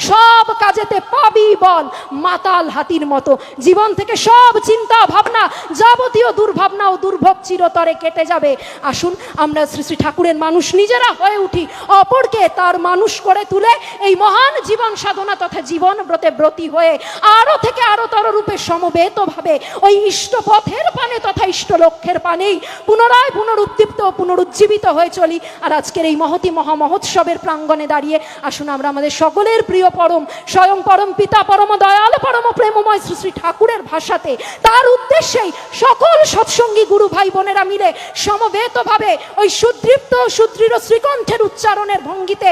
সব কাজেতে পাবি বল মাতাল হাতির মতো। জীবন থেকে সব চিন্তা ভাবনা, যাবতীয় দুর্ভাবনা ও দুর্ভোগ চিরতরে কেটে যাবে। আসুন আমরা শ্রী শ্রী ঠাকুরের মানুষ নিজেরা হয়ে উঠি, অপরকে তার মানুষ করে তুলে এই মহান জীবন সাধনা তথা জীবন ব্রতে ব্রতী হয়ে আরো থেকে আরো তর রূপে সমবেত ভাবে ওই ইষ্ট পথের পানে তথা ইষ্ট লক্ষ্যের পানেই পুনরায় পুনরুদ্দীপ্ত ও পুনরুজ্জীবিত হয়ে চলি। আর আজকের এই মহতি মহামহোৎসবের প্রাঙ্গণে দাঁড়িয়ে আসুন আমরা আমাদের সকলের প্রিয় পরম, স্বয়ং পরম পিতা, পরম দয়াল, পরম প্রেমময় শ্রী শ্রী ঠাকুরের ভাষাতে থাকে। তার উদ্দেশ্যেই সকল সৎসঙ্গী গুরু ভাই বোনেরা মিলে সমবেতভাবে ওই সুদৃঢ় শ্রীকণ্ঠের উচ্চারণের ভঙ্গিতে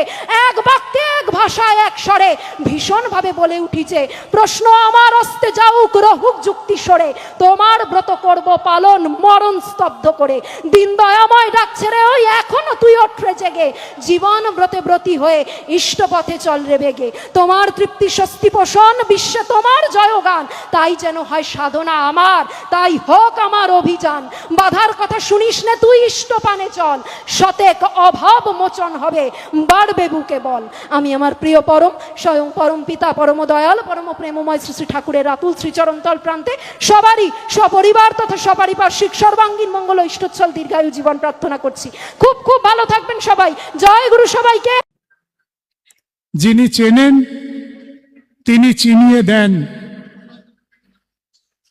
এক বাক্যে এক ভাষায় এক স্বরে ভীষণভাবে বলে উঠিছে, প্রশ্ন আমার অস্তে যাউক রহুক যুক্তি সরে, তোমার ব্রত করব পালন মরণ স্তব্ধ করে। দিন দয়াময় ডাকছে রে ওই এখনো তুই ওঠরে জেগে, জীবন ব্রতে ব্রতী হয়ে ইষ্ট পথে চল রে বেগে। তোমার তৃপ্তি স্বস্তি পোষণ বিশ্বে তোমার জয়গান, তাই যেন হয় সাধনা আমার, তাই হোক আমার অভিযান। বাধার কথা শুনিস নে তুই ইষ্ট পানে চল, শতেক অভাব মোচন হবে বাড়বে বুকে বল। আমি আমার প্রিয় পরম স্বয়ং পরম পিতা পরম দয়াল পরম প্রেমময় শ্রী শ্রী ঠাকুরের আতুল শ্রীচরণতল প্রান্তে সবারই সপরিবার তথা সপারিপার্শ্বিক সর্বাঙ্গীন মঙ্গল ইষ্টচ্ছল দীর্ঘায়ু জীবন প্রার্থনা করছি। খুব খুব ভালো থাকবেন সবাই। জয় গুরু সবাইকে। যিনি চেনেন তিনি চিনিয়ে দেন,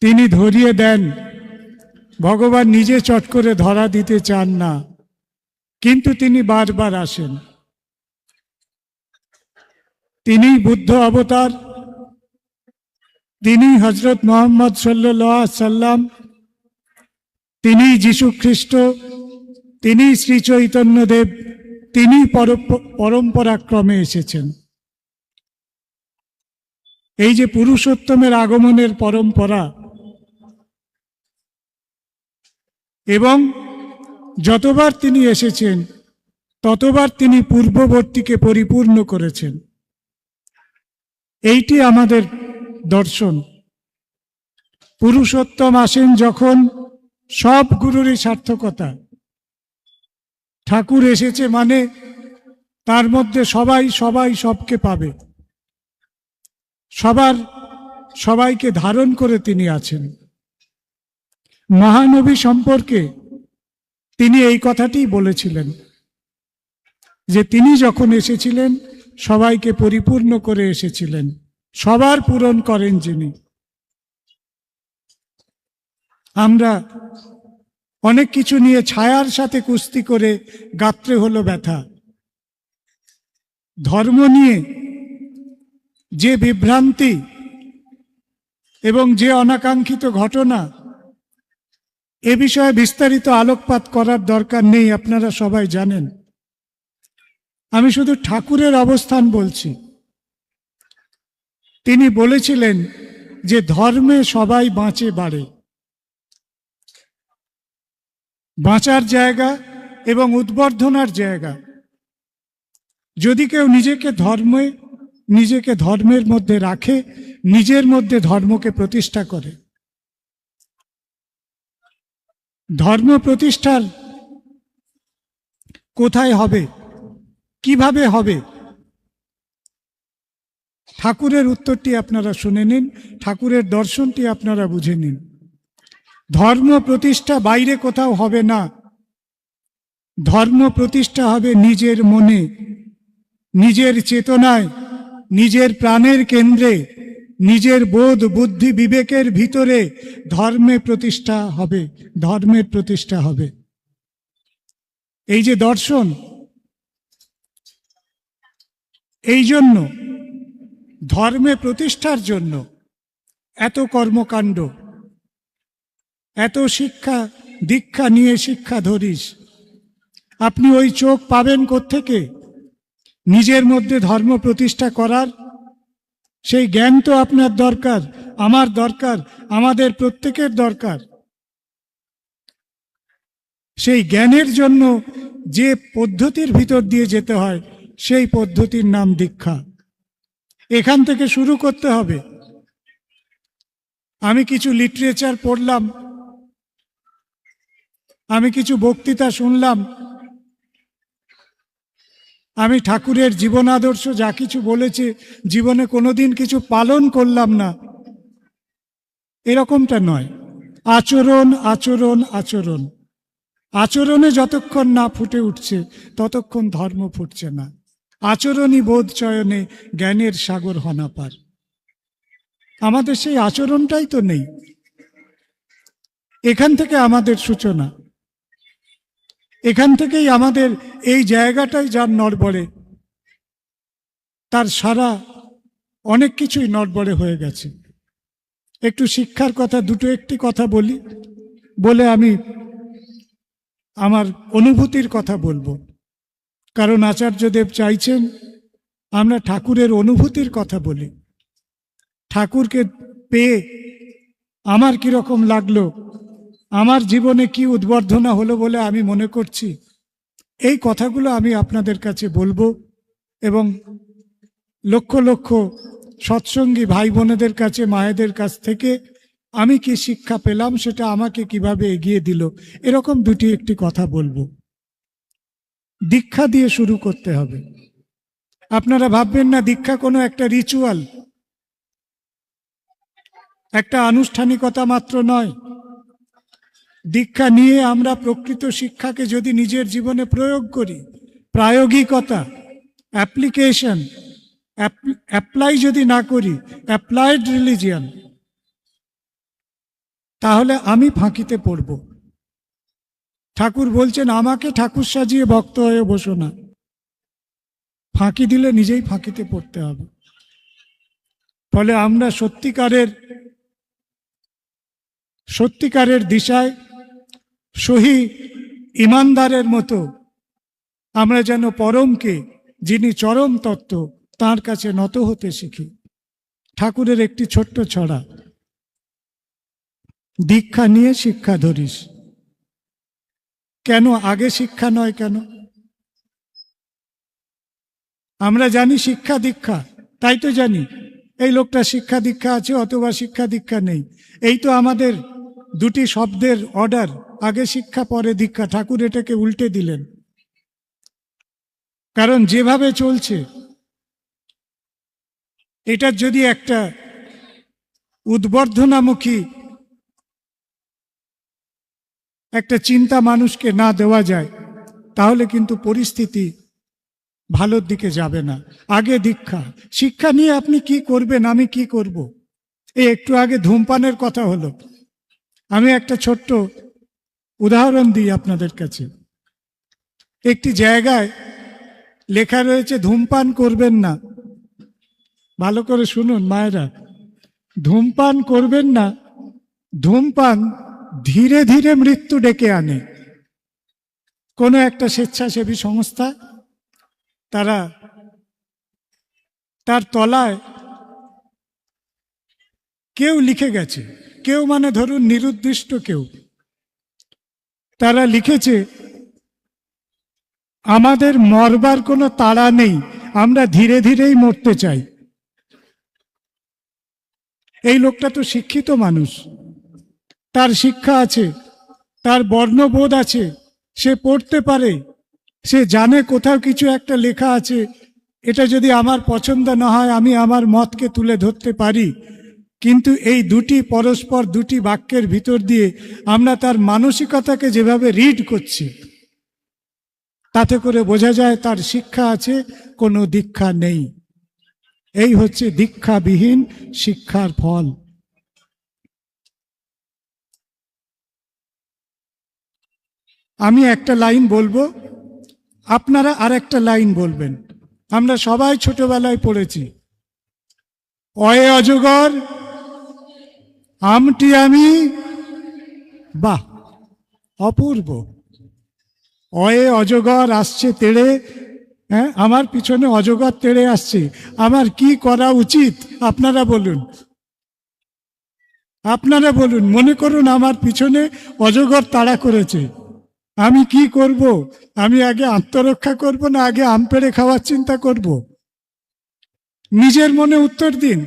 তিনি ধরিয়ে দেন। ভগবান নিজে চট করে ধরা দিতে চান না, কিন্তু তিনি বারবার আসেন। তিনি বুদ্ধ অবতার, তিনি হযরত মুহাম্মদ সাল্লাল্লাহু আলাইহি সাল্লাম, তিনি যীশু খ্রিস্ট, তিনি শ্রী চৈতন্যদেব, তিনি পরম্পরাক্রমে এসেছেন। এই যে পুরুষোত্তমের আগমনের পরম্পরা, এবং যতবার তিনি এসেছেন ততবার তিনি পূর্ববর্তীকে পরিপূর্ণ করেছেন। এইটি আমাদের দর্শন। পুরুষোত্তম আসেন যখন সব গুরুরই সার্থকতা। ঠাকুর এসেছে মানে তার মধ্যে সবাই সবকে পাবে, সবাইকে ধারণ করে তিনি আছেন। মহানবী সম্পর্কে তিনি এই কথাটি বলেছিলেন যে তিনি যখন এসেছিলেন সবাইকে পরিপূর্ণ করে এসেছিলেন, সবার পূরণ করেন যিনি। আমরা অনেক কিছু নিয়ে ছায়ার সাথে কুস্তি করে গাত্রে হলো ব্যথা। ধর্ম নিয়ে যে বিভ্রান্তি এবং যে অনাকাঙ্ক্ষিত ঘটনা, এ বিষয়ে বিস্তারিত আলোকপাত করার দরকার নেই, আপনারা সবাই জানেন। আমি শুধু ঠাকুরের অবস্থান বলছি। তিনি বলেছিলেন যে ধর্মে সবাই বাঁচে বাড়ে। বাঁচার জায়গা এবং উদ্বর্ধনার জায়গা। যদি কেউ নিজেকে ধর্মের মধ্যে রাখে, নিজের মধ্যে ধর্মকে প্রতিষ্ঠা করে, ধর্ম প্রতিষ্ঠার কোথায় হবে, কিভাবে হবে, ঠাকুরের উত্তরটি আপনারা শুনে নিন, ঠাকুরের দর্শনটি আপনারা বুঝে নিন। ধর্ম প্রতিষ্ঠা বাইরে কোথাও হবে না। ধর্ম প্রতিষ্ঠা হবে নিজের মনে, নিজের চেতনায়, নিজের প্রাণের কেন্দ্রে, নিজের বোধ বুদ্ধি বিবেকের ভিতরে ধর্মের প্রতিষ্ঠা হবে। এই যে দর্শন, এই জন্য ধর্মে প্রতিষ্ঠার জন্য এত কর্মকাণ্ড, এত শিক্ষা দীক্ষা নিয়ে শিক্ষা ধরিস। আপনি ওই চোখ পাবেন কোত্থেকে? নিজের মধ্যে ধর্ম প্রতিষ্ঠা করার সেই জ্ঞান তো আপনার দরকার, আমার দরকার, আমাদের প্রত্যেকের দরকার। সেই জ্ঞানের জন্য যে পদ্ধতির ভিতর দিয়ে যেতে হয়, সেই পদ্ধতির নাম দীক্ষা। এখান থেকে শুরু করতে হবে। আমি কিছু লিটারেচার পড়লাম, আমি কিছু বক্তৃতা শুনলাম, আমি ঠাকুরের জীবন আদর্শ যা কিছু বলেছে জীবনে কোনোদিন কিছু পালন করলাম না, এরকমটা নয়। আচরণ আচরণ আচরণ, আচরণে যতক্ষণ না ফুটে উঠছে ততক্ষণ ধর্ম ফুটছে না। আচরণই বোধ চয়নে জ্ঞানের সাগর হনাপার। আমাদের সেই আচরণটাই তো নেই। এখান থেকে আমাদের সূচনা, এখান থেকেই আমাদের এই জায়গাটাই যার নড়বড়ে, তার সারা অনেক কিছুই নড়বড়ে হয়ে গেছে। একটু শিক্ষার কথা, একটি কথা বলি, বলে আমি আমার অনুভূতির কথা বলবো। কারণ আচার্যদেব চাইছেন আমরা ঠাকুরের অনুভূতির কথা বলি। ঠাকুরকে পেয়ে আমার কিরকম লাগলো, আমার জীবনে কি উদ্বর্ধনা হলো বলে আমি মনে করছি, এই কথাগুলো আমি আপনাদের কাছে বলবো। এবং লক্ষ লক্ষ সৎসঙ্গী ভাই বোনেদের কাছে, মায়েদের কাছ থেকে আমি কি শিক্ষা পেলাম, সেটা আমাকে কিভাবে এগিয়ে দিল, এরকম একটি কথা বলবো। দীক্ষা দিয়ে শুরু করতে হবে। আপনারা ভাববেন না দীক্ষা কোনো একটা রিচুয়াল, একটা আনুষ্ঠানিকতা মাত্র নয়। দীক্ষা নিয়ে আমরা প্রকৃত শিক্ষাকে যদি নিজের জীবনে প্রয়োগ করি, প্রায়োগিকতা, অ্যাপ্লিকেশন, অ্যাপ্লাই যদি না করি, অ্যাপ্লাইড রিলিজিয়ান, তাহলে আমি ফাঁকিতে পড়ব। ঠাকুর বলছেন আমাকে ঠাকুর সাজিয়ে ভক্ত হয়ে বসো না। ফাঁকি দিলে নিজেই ফাঁকিতে পড়তে হবে। ফলে আমরা সত্যিকারের দিশায় সহি ইমানদারের মতো আমরা যেন পরমকে, যিনি চরম তত্ত্ব, তার কাছে নত হতে শিখি। ঠাকুরের একটি ছোট্ট ছড়া, দীক্ষা নিয়ে শিক্ষা ধরিস। কেন আগে শিক্ষা নয় কেন? আমরা জানি শিক্ষা দীক্ষা, তাই তো জানি এই লোকটা শিক্ষা দীক্ষা আছে অথবা শিক্ষা দীক্ষা নেই। এই তো আমাদের দুটি শব্দের অর্ডার, আগে শিক্ষা পরে দীক্ষা। ঠাকুর এটাকে উল্টে দিলেন। কারণ যেভাবে চলছে, এটার যদি একটা উদ্বর্ধনামুখী একটা চিন্তা মানুষকে না দেওয়া যায়, তাহলে কিন্তু পরিস্থিতি ভালোর দিকে যাবে না। আগে দীক্ষা। শিক্ষা নিয়ে আপনি কি করবেন, আমি কি করব? এই একটু আগে ধূমপানের কথা হলো। আমি একটা ছোট্ট উদাহরণ দিই আপনাদের কাছে। একটি জায়গায় লেখা রয়েছে ধূমপান করবেন না। ভালো করে শুনুন মায়েরা, ধূমপান করবেন না। ধূমপান ধীরে ধীরে মৃত্যু ডেকে আনে। কোনো একটা স্বেচ্ছাসেবী সংস্থা তার তলায় কেউ লিখে গেছে, কেউ মানে ধরুন নিরুদ্দিষ্ট কেউ, তারা লিখেছে আমাদের মরবার কোনো তাড়া নেই, আমরা ধীরে ধীরেই মরতে চাই। এই লোকটা তো শিক্ষিত মানুষ, তার শিক্ষা আছে, তার বর্ণবোধ আছে, সে পড়তে পারে, সে জানে কোথাও কিছু একটা লেখা আছে, এটা যদি আমার পছন্দ না হয় আমি আমার মতকে তুলে ধরতে পারি। কিন্তু এই পরস্পর দুটি বাক্যের ভিতর দিয়ে আমরা তার মানসিকতাকে যেভাবে রিড করছি, তাতে করে বোঝা যায় তার শিক্ষা আছে, কোনো দীক্ষা নেই। এই হচ্ছে দীক্ষাবিহীন শিক্ষার ফল। আমি একটা লাইন বলবো, আপনারা আর একটা লাইন বলবেন। আমরা সবাই ছোটবেলায় পড়েছি, অয়ে অজগর আমটি আমি। বাহ, অপূর্ব। অয়ে অজগর আসছে তেড়ে, হ্যাঁ, আমার পিছনে অজগর তেড়ে আসছে, আমার কি করা উচিত? আপনারা বলুন, আপনারা বলুন। মনে করুন আমার পিছনে অজগর তাড়া করেছে, আমি কি করব? আমি আগে আত্মরক্ষা করব না আগে আম পেড়ে খাওয়ার চিন্তা করব? নিজের মনে উত্তর দিন।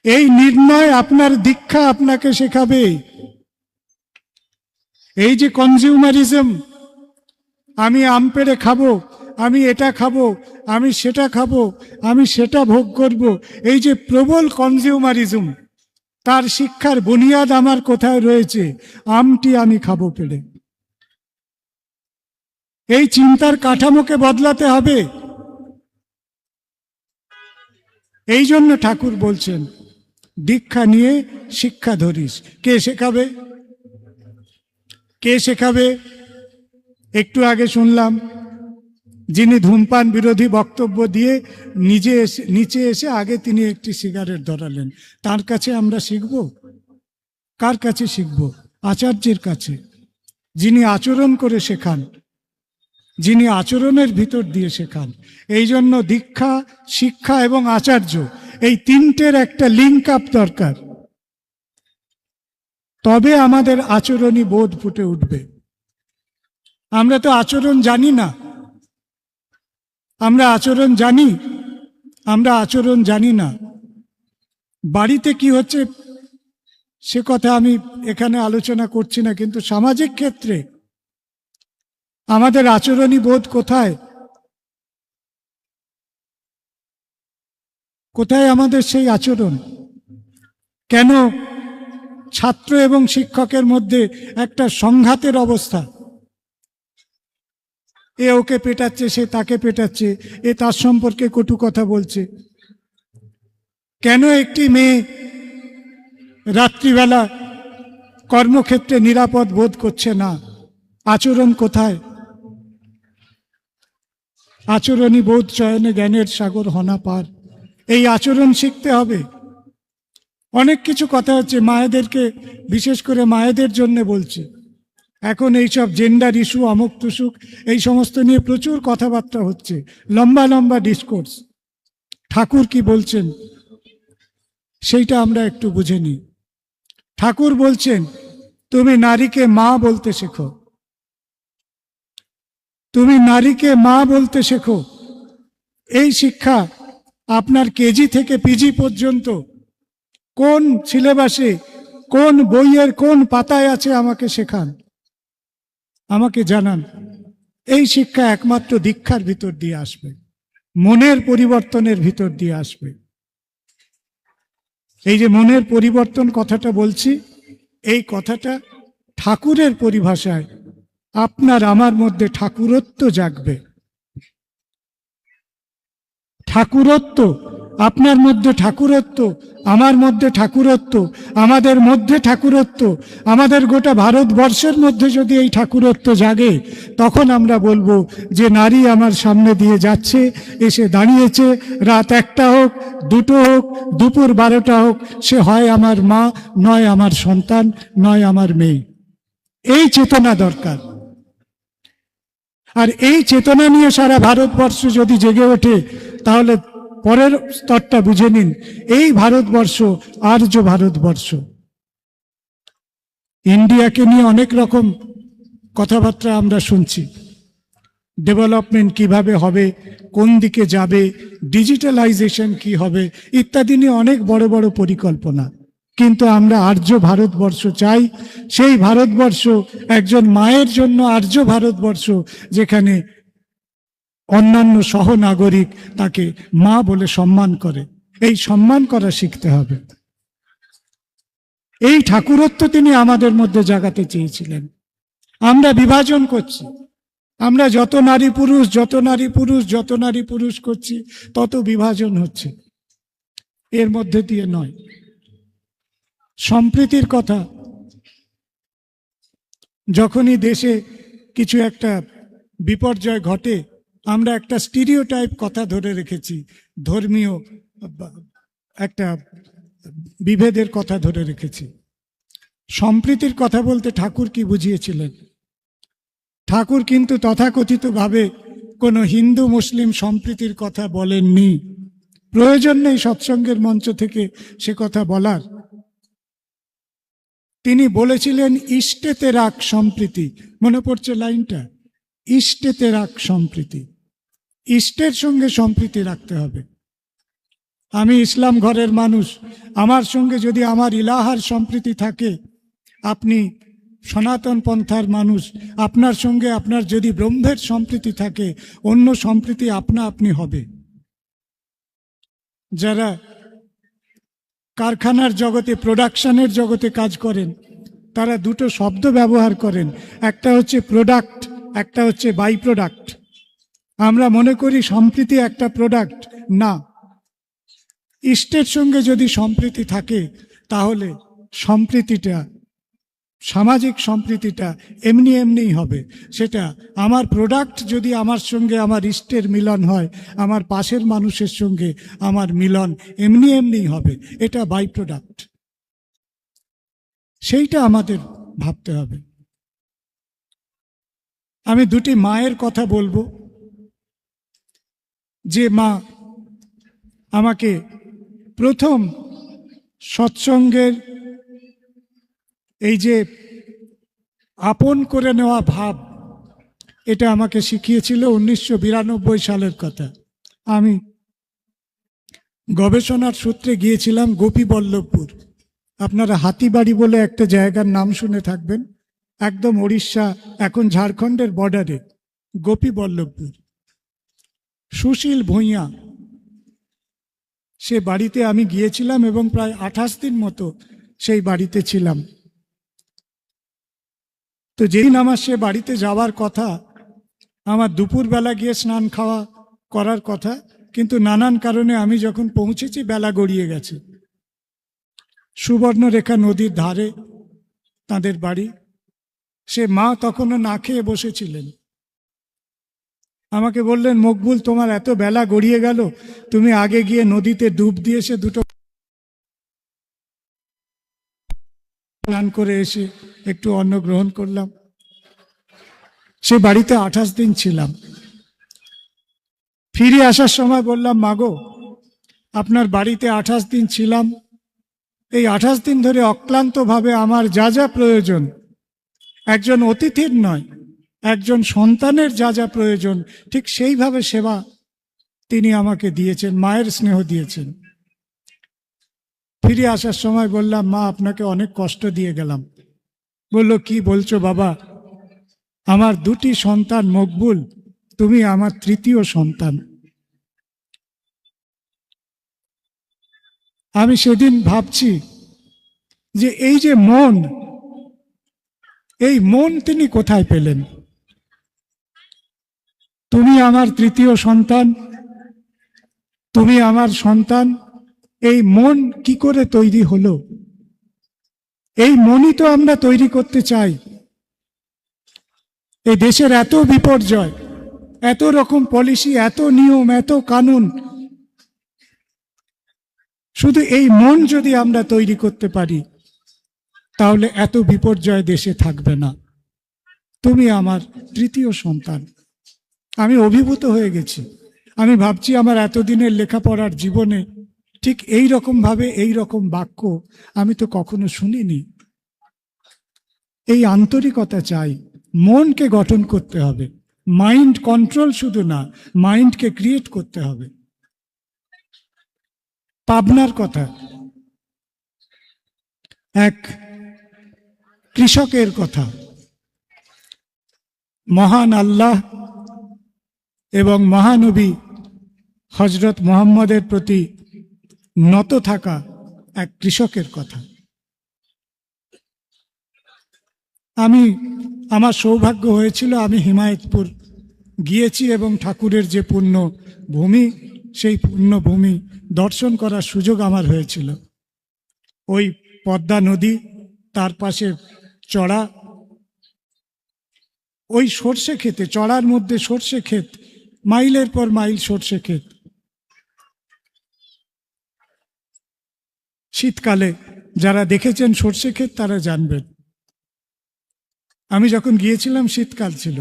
এই নির্ণয় আপনার দীক্ষা আপনাকে শেখাবে। এই যে কনজিউমারিজম, আমি আম পেড়ে খাবো, আমি এটা খাবো, আমি সেটা খাবো, আমি সেটা ভোগ করব, এই যে প্রবল কনজিউমারিজম, তার শিক্ষার বুনিয়াদ আমার কোথায় রয়েছে? আমটি আমি খাবো পেড়ে। এই চিন্তার কাঠামোকে বদলাতে হবে। এই জন্য ঠাকুর বলছেন দীক্ষা নিয়ে শিক্ষা ধরিস। কে শেখাবে? কে শেখাবে? একটু আগে শুনলাম যিনি ধূমপান বিরোধী বক্তব্য দিয়ে নিচে এসে আগে তিনি একটি সিগারেট ধরালেন। তার কাছে আমরা শিখব? কার কাছে শিখব? আচার্যের কাছে, যিনি আচরণ করে শেখান, যিনি আচরণের ভিতর দিয়ে শেখান। এই জন্য দীক্ষা, শিক্ষা এবং আচার্য, এই তিনটের একটা লিঙ্ক আপ দরকার। তবে আমাদের আচরণী বোধ ফুটে উঠবে। আমরা তো আচরণ জানি না। আমরা আচরণ জানি না। বাড়িতে কি হচ্ছে সে কথা আমি এখানে আলোচনা করছি না, কিন্তু সামাজিক ক্ষেত্রে আমাদের আচরণী বোধ কোথায়? কোথায় আমাদের সেই আচরণ? কেন ছাত্র এবং শিক্ষকের মধ্যে একটা সংঘাতের অবস্থা? এ ওকে পেটাচ্ছে, সে তাকে পেটাচ্ছে, এ তার সম্পর্কে কটু কথা বলছে। কেন একটি মেয়ে রাত্রিবেলা কর্মক্ষেত্রে নিরাপদ বোধ করছে না? আচরণ কোথায়? আচরণী বোধ চয়নে জ্ঞানের সাগর হনা পার। এই আচরণ শিখতে হবে। অনেক কিছু কথা হচ্ছে, মায়েদেরকে, বিশেষ করে মায়েদের জন্য বলছি। এখন এইসব জেন্ডার ইস্যু, অমুক তুসুক, এই সমস্ত নিয়ে প্রচুর কথাবার্তা হচ্ছে, লম্বা লম্বা ডিসকোর্স। ঠাকুর কি বলছেন সেইটা আমরা একটু বুঝে নিই। ঠাকুর বলছেন, তুমি নারীকে মা বলতে শেখো, তুমি নারীকে মা বলতে শেখো। এই শিক্ষা আপনার কেজি থেকে পিজি পর্যন্ত কোন সিলেবাসে, কোন বইয়ের কোন পাতায় আছে আমাকে শেখান, আমাকে জানান। এই শিক্ষা একমাত্র দীক্ষার ভিতর দিয়ে আসবে, মনের পরিবর্তনের ভিতর দিয়ে আসবে। এই যে মনের পরিবর্তন কথাটা বলছি, এই কথাটা ঠাকুরের পরিভাষায় আপনার আমার মধ্যে ঠাকুরত্ব জাগবে। ঠাকুরত্ব, আপনার মধ্যে ঠাকুরত্ব, আমার মধ্যে ঠাকুরত্ব, আমাদের মধ্যে ঠাকুরত্ব, আমাদের গোটা ভারতবর্ষের মধ্যে যদি এই ঠাকুরত্ব জাগে, তখন আমরা বলবো যে নারী আমার সামনে দিয়ে যাচ্ছে, এসে দাঁড়িয়েছে, রাত 1টা হোক, 2টো হোক, দুপুর 12টা হোক, সে হয় আমার মা, নয় আমার সন্তান, নয় আমার মেয়ে। এই চেতনা দরকার। আর এই চেতনা নিয়ে সারা ভারতবর্ষ যদি জেগে ওঠে, তাহলে পরের স্তরটা বুঝে নিন, এই ভারতবর্ষ আর্য ভারতবর্ষ। ইন্ডিয়াকে নিয়ে অনেক রকম কথাবার্তা আমরা শুনছি, ডেভেলপমেন্ট কিভাবে হবে, কোন দিকে যাবে, ডিজিটালাইজেশন কি হবে, ইত্যাদি নিয়ে অনেক বড় বড় পরিকল্পনা। কিন্তু আমরা আর্য ভারতবর্ষ চাই, সেই ভারতবর্ষ একজন মায়ের জন্য আর্য ভারতবর্ষ, যেখানে অন্যান্য সহনাগরিক তাকে মা বলে সম্মান করে। এই সম্মান করা শিখতে হবে। এই ঠাকুরত্ব তিনি আমাদের মধ্যে জাগাতে চেয়েছিলেন। আমরা বিভাজন করছি, আমরা যত নারী পুরুষ, যত নারী পুরুষ, যত নারী পুরুষ করছি, তত বিভাজন হচ্ছে। এর মধ্যে দিয়ে নয়। সম্প্রীতির কথা, যখনই দেশে কিছু একটা বিপর্যয় ঘটে, আমরা একটা স্টিরিওটাইপ কথা ধরে রেখেছি, ধর্মীয় একটা বিভেদের কথা ধরে রেখেছি। সম্প্রীতির কথা বলতে ঠাকুর কি বুঝিয়েছিলেন? ঠাকুর কিন্তু তথাকথিতভাবে কোনো হিন্দু মুসলিম সম্প্রীতির কথা বলেননি। প্রয়োজন নেই সৎসঙ্গের মঞ্চ থেকে সে কথা বলার। তিনি বলেছিলেন, ইষ্টেতে রাখ সম্প্রীতি। মনে পড়ছে লাইনটা? ইষ্টেতে রাখ সম্প্রীতি। ইষ্টের সঙ্গে সম্প্রীতি রাখতে হবে। আমি ইসলাম ঘরের মানুষ, আমার সঙ্গে যদি আমার ইলাহার সম্প্রীতি থাকে, আপনি সনাতন পন্থার মানুষ, আপনার সঙ্গে আপনার যদি ব্রহ্মের সম্প্রীতি থাকে, অন্য সম্প্রীতি আপনা আপনি হবে। যারা কারখানার জগতে, প্রোডাকশনের জগতে কাজ করেন, তারা দুটো শব্দ ব্যবহার করেন, একটা হচ্ছে প্রোডাক্ট, একটা হচ্ছে বাই প্রোডাক্ট। আমরা মনে করি সম্প্রীতি একটা প্রোডাক্ট, না। ইষ্টের সঙ্গে যদি সম্প্রীতি থাকে, তাহলে সম্প্রীতিটা সামাজিক সম্প্রীতিটা এমনি এমনিই হবে। সেটা আমার প্রোডাক্ট যদি আমার সঙ্গে আমার ইষ্টের মিলন হয়, আমার পাশের মানুষের সঙ্গে আমার মিলন এমনি এমনিই হবে। এটা বাই প্রোডাক্ট, সেইটা আমাদের ভাবতে হবে। আমি দুটি মায়ের কথা বলবো, যে মা আমাকে প্রথম সৎসঙ্গের এই যে আপন করে নেওয়া ভাব, এটা আমাকে শিখিয়েছিল 1992 সালের কথা। আমি গবেষণার সূত্রে গিয়েছিলাম গোপীবল্লভপুর। আপনারা হাতিবাড়ি বলে একটা জায়গার নাম শুনে থাকবেন, একদম ওড়িশা এখন ঝাড়খণ্ডের বর্ডারে গোপীবল্লভপুর। সুশীল ভূঁইয়া, সে বাড়িতে আমি গিয়েছিলাম এবং প্রায় 28 দিন মতো সেই বাড়িতে ছিলাম। তো যেদিন আমার সে বাড়িতে যাওয়ার কথা, আমার দুপুরবেলা গিয়ে স্নান খাওয়া করার কথা, কিন্তু নানান কারণে আমি যখন পৌঁছেছি বেলা গড়িয়ে গেছে। সুবর্ণরেখা নদীর ধারে তাদের বাড়ি। সে মা তখনও না খেয়ে বসেছিলেন। আমাকে বললেন, মকবুল, তোমার এত বেলা গড়িয়ে গেল, তুমি আগে গিয়ে নদীতে ডুব দিয়ে এসে দুটো স্নান করে এসে একটু অন্ন গ্রহণ করলাম। সে বাড়িতে 28 দিন ছিলাম। ফিরে আসার সময় বললাম, মাগো, আপনার বাড়িতে 28 দিন ছিলাম, এই 28 দিন ধরে অক্লান্তভাবে আমার যা যা প্রয়োজন, একজন অতিথির নয়, একজন সন্তানের যা যা প্রয়োজন, ঠিক সেইভাবে সেবা তিনি আমাকে দিয়েছেন, মায়ের স্নেহ দিয়েছেন। ফিরে আসার সময় বললাম, মা, আপনাকে অনেক কষ্ট দিয়ে গেলাম। বলল, কি বলছো বাবা, আমার দুটি সন্তান মকবুল, তুমি আমার তৃতীয় সন্তান। আমি সেদিন ভাবছি যে এই যে মন, এই মন তিনি কোথায় পেলেন? তুমি আমার তৃতীয় সন্তান, তুমি আমার সন্তান, এই মন কি করে তৈরি হলো? এই মনই তো আমরা তৈরি করতে চাই। এই দেশের এত বিপর্যয়, এত রকম পলিসি, এত নিয়ম, এত কানুন, শুধু এই মন যদি আমরা তৈরি করতে পারি, তাহলে এত বিপর্যয় দেশে থাকবে না। তুমি আমার তৃতীয় সন্তান। আমি অভিভূত হয়ে গেছি। আমি ভাবছি, আমার এতদিনের লেখাপড়ার জীবনে ঠিক এই রকম ভাবে এই রকম বাক্য আমি তো কখনো শুনিনি। এই আন্তরিকতা চাই। মনকে গঠন করতে হবে, মাইন্ড কন্ট্রোল শুধু না, মাইন্ডকে ক্রিয়েট করতে হবে। পাবনার কথা, এক কৃষকের কথা। মহান আল্লাহ এবং মহানবী হজরত মুহাম্মদের প্রতি নত থাকা এক কৃষকের কথা। আমার সৌভাগ্য হয়েছিল, আমি হিমায়তপুর গিয়েছি এবং ঠাকুরের যে পুণ্য ভূমি, সেই পুণ্য ভূমি দর্শন করার সুযোগ আমার হয়েছিল। ওই পদ্মা নদী, তার পাশে চড়া, ওই সর্ষে ক্ষেতে, চড়ার মধ্যে সর্ষে ক্ষেত, মাইলের পর মাইল সর্ষে ক্ষেত। শীতকালে যারা দেখেছেন সর্ষে ক্ষেত তারা জানবেন। আমি যখন গিয়েছিলাম শীতকাল ছিল,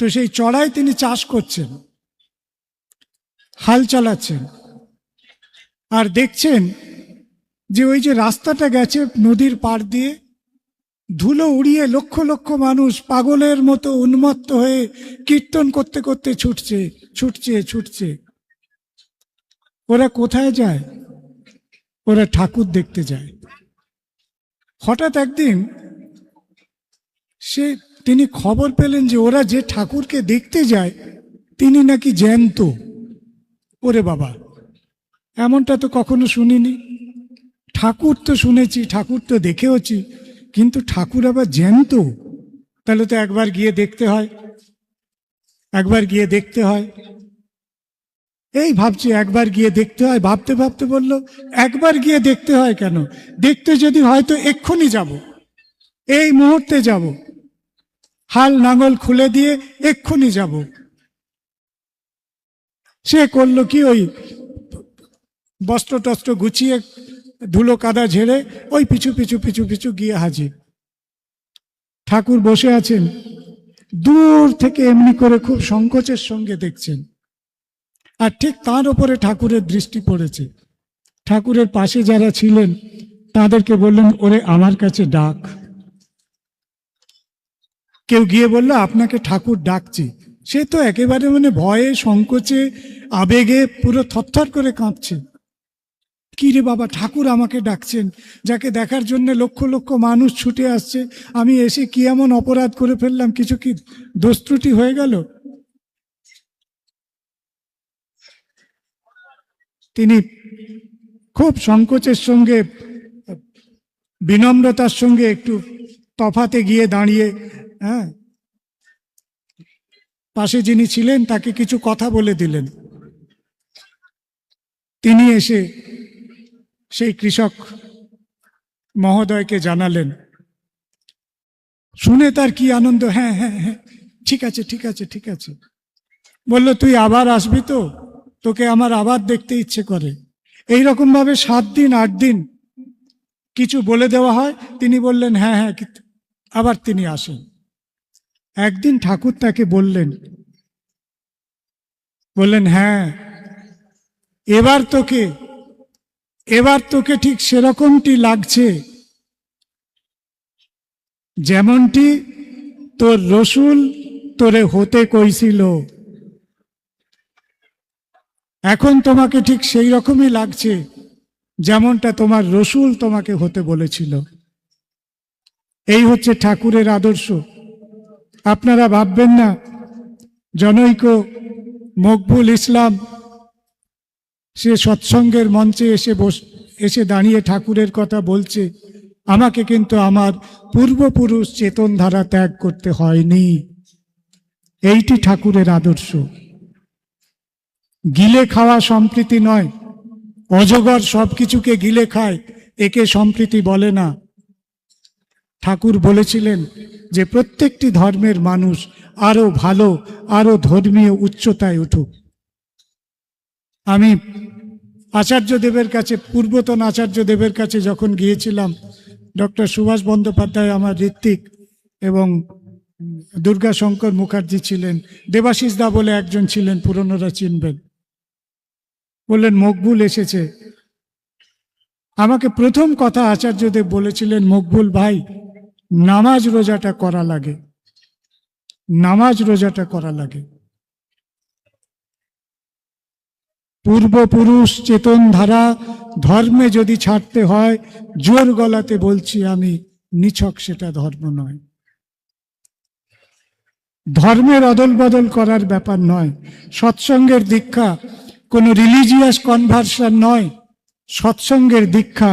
তো সেই চড়ায় তিনি চাষ করছেন, হাল চালাচ্ছেন, আর দেখছেন যে ওই যে রাস্তাটা গেছে নদীর পাড় দিয়ে, ধুলো উড়িয়ে লক্ষ লক্ষ মানুষ পাগলের মতো উন্মত্ত হয়ে কীর্তন করতে করতে ছুটছে ছুটছে ছুটছে। ওরা কোথায় যায়? ওরা ঠাকুর দেখতে যায়। হঠাৎ একদিন তিনি খবর পেলেন যে ওরা যে ঠাকুরকে দেখতে যায় তিনি নাকি জ্যান্ত। ওরে বাবা, এমনটা তো কখনো শুনিনি। ঠাকুর তো শুনেছি, ঠাকুর তো দেখেওছি, কিন্তু ঠাকুর আবার জ্যান্ত? তাহলে তো একবার গিয়ে দেখতে হয়, একবার গিয়ে দেখতে হয়। এই ভাবছি একবার গিয়ে দেখতে হয়। ভাবতে ভাবতে বলল, একবার গিয়ে দেখতে হয় কেন? দেখতে যদি হয় তো এক্ষুনি যাব, এই মুহূর্তে যাব, হাল নাঙল খুলে দিয়ে এক্ষুনি যাব। সে করলো কি, ওই বস্ত্র টস্ত্র গুছিয়ে ধুলো কাদা ঝেড়ে ওই পিছু পিছু পিছু পিছু গিয়ে হাজির। ঠাকুর বসে আছেন, দূর থেকে এমনি করে খুব সংকোচের সঙ্গে দেখছেন। আর ঠিক তার উপরে ঠাকুরের দৃষ্টি পড়েছে। ঠাকুরের পাশে যারা ছিলেন তাদেরকে বললেন, ওরে আমার কাছে ডাক। কেউ গিয়ে বলল, আপনাকে ঠাকুর ডাকছে। সে তো একেবারে ভয়ে সংকোচে আবেগে পুরো থরথর করে কাঁপছে। কি রে বাবা, ঠাকুর আমাকে ডাকছেন, যাকে দেখার জন্য লক্ষ লক্ষ মানুষ ছুটে আসছে, আমি এসে কি এমন অপরাধ করে ফেললাম, কিছু কি দোষ ত্রুটি হয়ে গেল? তিনি খুব সংকোচের সঙ্গে বিনম্রতার সঙ্গে একটু তফাতে গিয়ে দাঁড়িয়ে, পাশে যিনি ছিলেন তাকে কিছু কথা বলে দিলেন। তিনি এসে সেই কৃষক মহোদয়কে জানালেন। শুনে তার কি আনন্দ! হ্যাঁ হ্যাঁ হ্যাঁ, ঠিক আছে ঠিক আছে ঠিক আছে। বলল, তুই আবার আসবি তো, তোকে আমার আবার দেখতে ইচ্ছে করে। এইরকম ভাবে 7 দিন 8 দিন কিছু বলে দেওয়া হয়। তিনি বললেন হ্যাঁ হ্যাঁ, আবার তিনি আসেন। একদিন ঠাকুর তাকে বললেন, হ্যাঁ, এবার তোকে ঠিক সেরকমটি লাগছে যেমনটি তোর রসুল তোরে হতে কইছিল। এখন তোমাকে ঠিক সেই রকমই লাগছে যেমনটা তোমার রসুল তোমাকে হতে বলেছিল। এই হচ্ছে ঠাকুরের আদর্শ। আপনারা ভাববেন না জনৈক মকবুল ইসলাম সে সৎসঙ্গের মঞ্চে এসে দাঁড়িয়ে ঠাকুরের কথা বলছে। আমাকে কিন্তু আমার পূর্বপুরুষ চেতন ধারা ত্যাগ করতে হয়নি। এইটি ঠাকুরের আদর্শ। গিলে খাওয়া সম্প্রীতি নয়। অজগর সবকিছুকে গিলে খায়, একে সম্প্রীতি বলে না। ঠাকুর বলেছিলেন যে প্রত্যেকটি ধর্মের মানুষ আরো ভালো, আরো ধর্মীয় উচ্চতায় উঠুক। আমি আচার্যদেবের কাছে, পূর্বতন আচার্যদেবের কাছে যখন গিয়েছিলাম, ডক্টর সুভাষ বন্দ্যোপাধ্যায় আমার ঋত্বিক এবং দুর্গাশঙ্কর মুখার্জি ছিলেন, দেবাশিস দা বলে একজন ছিলেন, পুরনোরা চিনবেন। বললেন, মকবুল এসেছে। আমাকে প্রথম কথা আচার্যদেব বলেছিলেন, মকবুল ভাই, নামাজ রোজাটা করা লাগে, নামাজ রোজাটা করা লাগে। পূর্বপুরুষ চেতন ধারা ধর্মে যদি ছাড়তে হয়, জোর গলাতে বলছি আমি, নিছক সেটা ধর্ম নয়। ধর্মের অদল বদল করার ব্যাপার নয়। সৎসঙ্গের দীক্ষা কোনো রিলিজিয়াস কনভার্সন নয়। সৎসঙ্গের দীক্ষা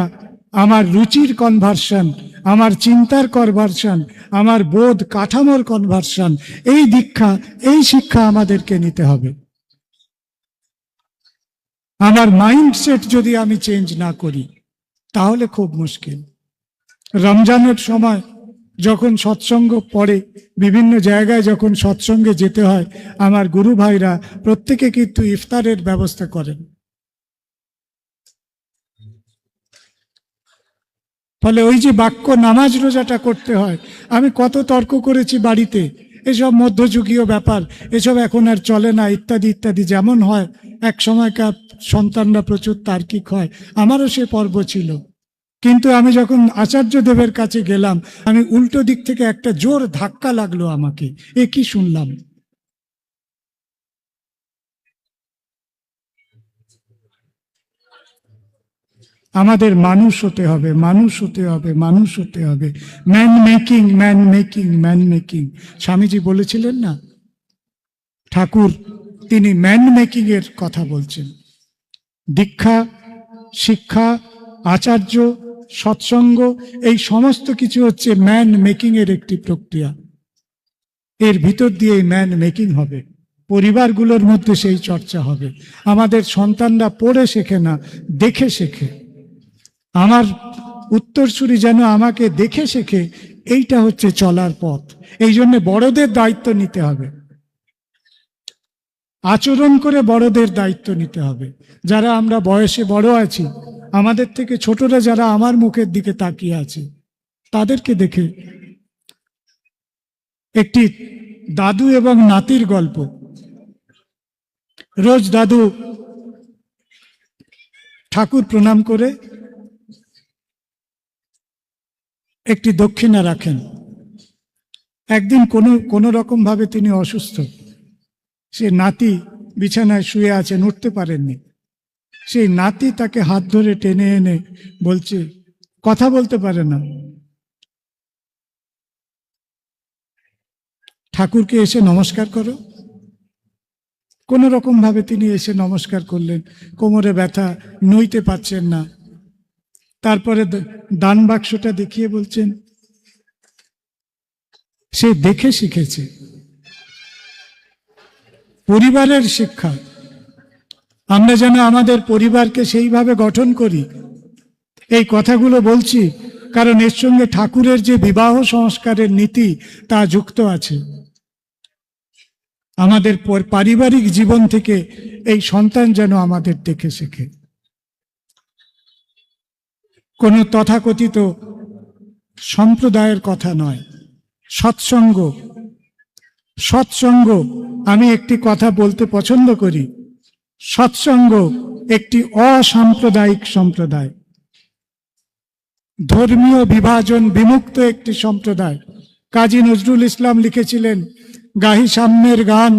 আমার রুচির কনভার্সন, আমার চিন্তার কনভার্সন, আমার বোধ কাঠামোর কনভার্সন। এই দীক্ষা, এই শিক্ষা আমাদেরকে নিতে হবে। আমার মাইন্ডসেট যদি আমি চেঞ্জ না করি তাহলে খুব মুশকিল। রমজানের সময় যখন সৎসঙ্গ পড়ে, বিভিন্ন জায়গায় যখন সৎসঙ্গে যেতে হয়, আমার গুরু ভাইরা প্রত্যেকে কিন্তু ইফতারের ব্যবস্থা করেন। ফলে ওই যে বাক্য নামাজ রোজাটা করতে হয়, আমি কত তর্ক করেছি বাড়িতে, এসব মধ্যযুগীয় ব্যাপার, এসব এখন আর চলে না, ইত্যাদি ইত্যাদি। যেমন হয় এক সময়কার সন্তানরা প্রচুর তার্কিক হয়, আমারও সে পর্ব ছিল। কিন্তু আমি যখন আচার্যদেবের কাছে গেলাম, আমি উল্টো দিক থেকে একটা জোর ধাক্কা লাগলো আমাকে। এ কি শুনলাম! আমাদের মানুষ হতে হবে, মানুষ হতে হবে, মানুষ হতে হবে। Man making, man making, man making. Swamiji বলেছিলেন না, ঠাকুর তিনি ম্যান মেকিং এর কথা বলছেন। দীক্ষা, শিক্ষা, আচার্য, সৎসঙ্গ, এই সমস্ত কিছু হচ্ছে ম্যান মেকিং এর একটি প্রক্রিয়া। এর ভিতর দিয়ে ম্যান মেকিং হবে। পরিবারগুলোর মধ্যে সেই চর্চা হবে। আমাদের সন্তানরা পড়ে শেখে না, দেখে শেখে। আমার উত্তরসূরি যেন আমাকে দেখে শেখে, এইটা হচ্ছে চলার পথ। এই জন্য বড়দের দায়িত্ব নিতে হবে, আচরণ করে বড়দের দায়িত্ব নিতে হবে। যারা আমরা বয়সে বড় আছি, আমাদের থেকে ছোটরা যারা আমার মুখের দিকে তাকিয়ে আছে, তাদেরকে দেখে। একটি দাদু এবং নাতির গল্প। রোজ দাদু ঠাকুর প্রণাম করে একটি দক্ষিণা রাখেন। একদিন কোনো রকম ভাবে তিনি অসুস্থ, সে নাতি বিছানায় শুয়ে আছেন, উঠতে পারেননি। সেই নাতি তাকে হাত ধরে টেনে এনে বলছে, কথা বলতে পারে না, ঠাকুরকে এসে নমস্কার করো। কোনো রকম ভাবে তিনি এসে নমস্কার করলেন, কোমরে ব্যথা, নইতে পারছেন না। তারপরে দান বাক্সটা দেখিয়ে বলছেন, সে দেখে শিখেছে। পরিবারের শিক্ষা, আমরা যেন আমাদের পরিবারকে সেইভাবে গঠন করি। এই কথাগুলো বলছি কারণ এর সঙ্গে ঠাকুরের যে বিবাহ সংস্কারের নীতি তা যুক্ত আছে। আমাদের পারিবারিক জীবন থেকে এই সন্তান যেন আমাদের দেখে শেখে। কোনো তথাকথিত সম্প্রদায়ের কথা নয়, সৎসঙ্গ। সৎসঙ্গ, আমি একটি কথা বলতে পছন্দ করি, সৎসঙ্গ একটি অসাম্প্রদায়িক সম্প্রদায়, ধর্মীয় বিভাজন বিমুক্ত একটি সম্প্রদায়। কাজী নজরুল ইসলাম লিখেছিলেন, গাহি সাম্যের গান,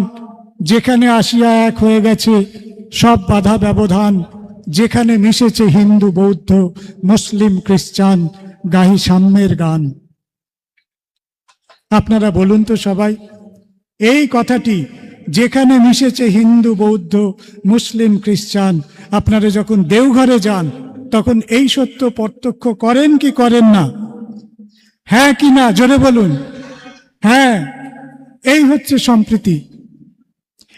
যেখানে আসিয়া এক হয়ে গেছে সব বাধা ব্যবধান, যেখানে মিশেছে হিন্দু বৌদ্ধ মুসলিম খ্রিস্টান, গাহি সাম্যের গান। আপনারা বলুন তো সবাই, এই কথাটি, যেখানে মিশেছে হিন্দু বৌদ্ধ মুসলিম খ্রিস্টান, আপনারা যখন দেওঘরে যান তখন এই সত্য প্রত্যক্ষ করেন কি করেন না? হ্যাঁ কি না, জোরে বলুন। হ্যাঁ, এই হচ্ছে সম্প্রীতি,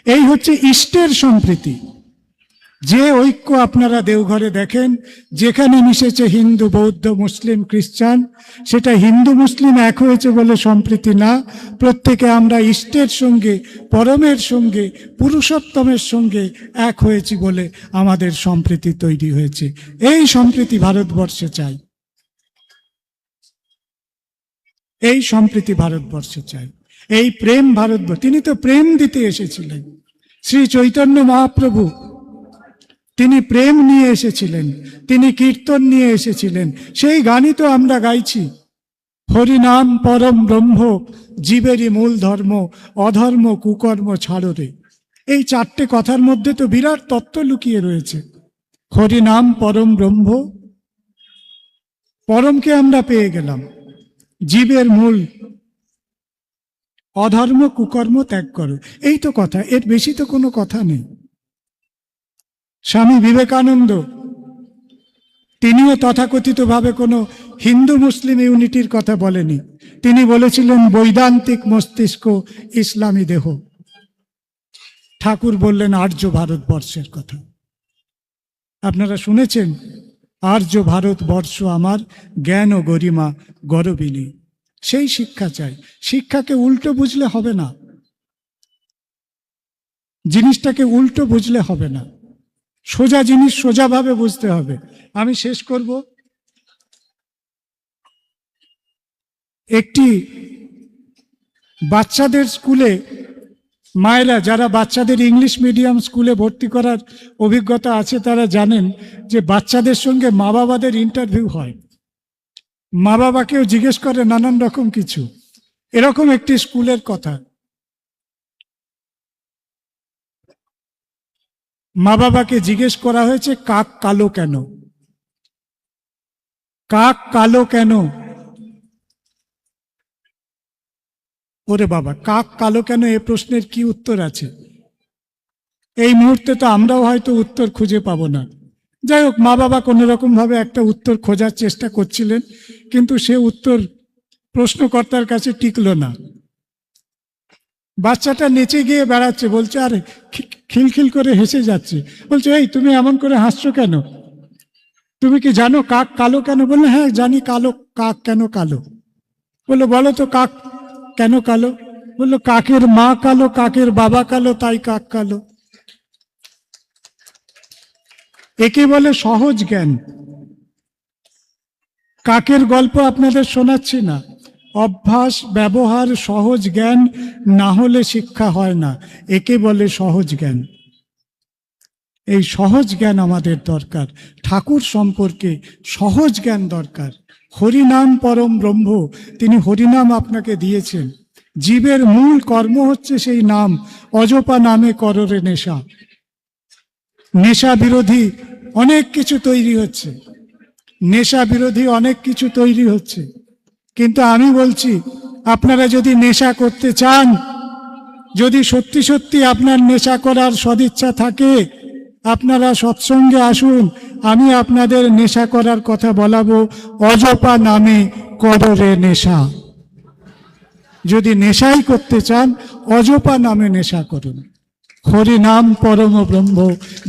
এই হচ্ছে ইষ্টের সম্প্রীতি। যে ঐক্য আপনারা দেওঘরে দেখেন, যেখানে মিশেছে হিন্দু বৌদ্ধ মুসলিম খ্রিস্টান, সেটা হিন্দু মুসলিম এক হয়েছে বলে সম্প্রীতি না। প্রত্যেকে আমরা ইষ্টের সঙ্গে, পরমের সঙ্গে, পুরুষোত্তমের সঙ্গে এক হয়েছি বলে আমাদের সম্প্রীতি তৈরি হয়েছে। এই সম্প্রীতি ভারতবর্ষে চাই, এই সম্প্রীতি ভারতবর্ষে চাই, এই প্রেম ভারতবর্ষ। তিনি তো প্রেম দিতে এসেছিলেন। শ্রী চৈতন্য মহাপ্রভু, তিনি প্রেম নিয়ে এসেছিলেন, তিনি কীর্তন নিয়ে এসেছিলেন। সেই গানই তো আমরা গাইছি, হরিনাম পরম ব্রহ্ম, জীবেরই মূল ধর্ম, অধর্ম কুকর্ম ছাড়ো রে। এই চারটে কথার মধ্যে তো বিরাট তত্ত্ব লুকিয়ে রয়েছে। হরিনাম পরম ব্রহ্ম, পরমকে আমরা পেয়ে গেলাম, জীবের মূল, অধর্ম কুকর্ম ত্যাগ করো। এই তো কথা, এর বেশি তো কোনো কথা নেই। স্বামী বিবেকানন্দ, তিনিও তথাকথিতভাবে কোনো হিন্দু মুসলিম ইউনিটির কথা বলেনি। তিনি বলেছিলেন বৈদান্তিক মস্তিষ্ক, ইসলামী দেহ। ঠাকুর বললেন আর্য ভারতবর্ষের কথা। আপনারা শুনেছেন, আর্য ভারতবর্ষ আমার, জ্ঞান ও গরিমা গরবিনী। সেই শিক্ষা চাই। শিক্ষাকে উল্টো বুঝলে হবে না, জিনিসটাকে উল্টো বুঝলে হবে না, সোজা জিনিস সোজাভাবে বুঝতে হবে। আমি শেষ করব। একটি বাচ্চাদের স্কুলে, মায়েরা যারা বাচ্চাদের ইংলিশ মিডিয়াম স্কুলে ভর্তি করার অভিজ্ঞতা আছে তারা জানেন যে বাচ্চাদের সঙ্গে মা বাবাদের ইন্টারভিউ হয়। মা বাবাকেও জিজ্ঞেস করে নানান রকম কিছু। এরকম একটি স্কুলের কথা। মা বাবাকে জিজ্ঞেস করা হয়েছে, কাক কালো কেন? কাক কালো কেন? ওরে বাবা, কাক কালো কেন, এ প্রশ্নের কি উত্তর আছে? এই মুহূর্তে তো আমরাও হয়তো উত্তর খুঁজে পাবো না। যাই হোক, মা বাবা কোনো রকম ভাবে একটা উত্তর খোঁজার চেষ্টা করছিলেন, কিন্তু সে উত্তর প্রশ্নকর্তার কাছে টিকলো না। বাচ্চাটা নেচে গিয়ে বেড়াচ্ছে, বলছে, আরে খিলখিল করে হেসে যাচ্ছে। বলছে, এই তুমি এমন করে হাসছো কেন? তুমি কি জানো কাক কালো কেন? বললে, হ্যাঁ জানি, কালো কাক কেন কালো? বললো বলো তো কাক কেন কালো? বললো কাকের মা কালো, কাকের বাবা কালো, তাই কাক কালো। একে বলে সহজ জ্ঞান। কাকের গল্প আপনাদের শোনাচ্ছি না। অভ্যাস, ব্যবহার, সহজ জ্ঞান না হলে শিক্ষা হয় না। একে বলে সহজ জ্ঞান। এই সহজ জ্ঞান আমাদের দরকার। ঠাকুর সম্পর্কে সহজ জ্ঞান দরকার। হরিনাম পরম ব্রহ্ম, তিনি হরিনাম আপনাকে দিয়েছেন। জীবের মূল কর্ম হচ্ছে সেই নাম। অজপা নামে কররে নেশা। নেশা বিরোধী অনেক কিছু তৈরি হচ্ছে, নেশা বিরোধী অনেক কিছু তৈরি হচ্ছে। কিন্তু আমি বলছি, আপনারা যদি নেশা করতে চান, যদি সত্যি সত্যি আপনার নেশা করার সদিচ্ছা থাকে, আপনারা সৎসঙ্গে আসুন। আমি আপনাদের নেশা করার কথা বলাবো। অজপা নামে কররে নেশা। যদি নেশাই করতে চান, অজপা নামে নেশা করুন। হরি নাম পরম ব্রহ্ম,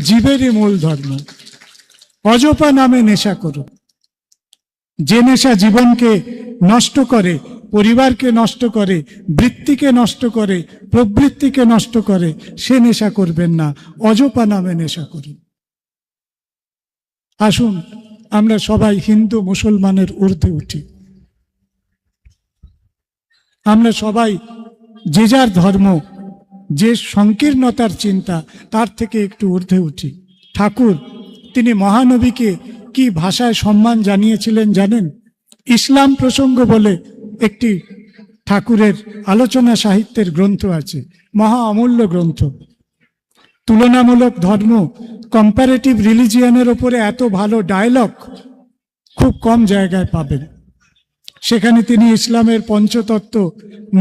জীবেরই মূল ধর্ম। অজপা নামে নেশা করুন। যে নেশা জীবনকে নষ্ট করে, পরিবারকে নষ্ট করে, বৃত্তিকে নষ্ট করে, প্রবৃত্তিকে নষ্ট করে, সে নেশা করবেন না। অজপা নামে নেশা করুন। আসুন আমরা সবাই হিন্দু মুসলমানের ঊর্ধ্বে উঠি। আমরা সবাই যে যার ধর্ম, যে সংকীর্ণতার চিন্তা, তার থেকে একটু ঊর্ধ্বে উঠি। ঠাকুর তিনি মহানবীকে কি ভাষায় সম্মান জানিয়েছিলেন জানেন? ইসলাম প্রসঙ্গ বলে একটি ঠাকুরের আলোচনা সাহিত্যের গ্রন্থ আছে, মহা অমূল্য গ্রন্থ। তুলনামূলক ধর্ম, কম্পারেটিভ রিলিজিয়ানের ওপরে এত ভালো ডায়লগ খুব কম জায়গায় পাবেন। সেখানে তিনি ইসলামের পঞ্চতত্ত্ব,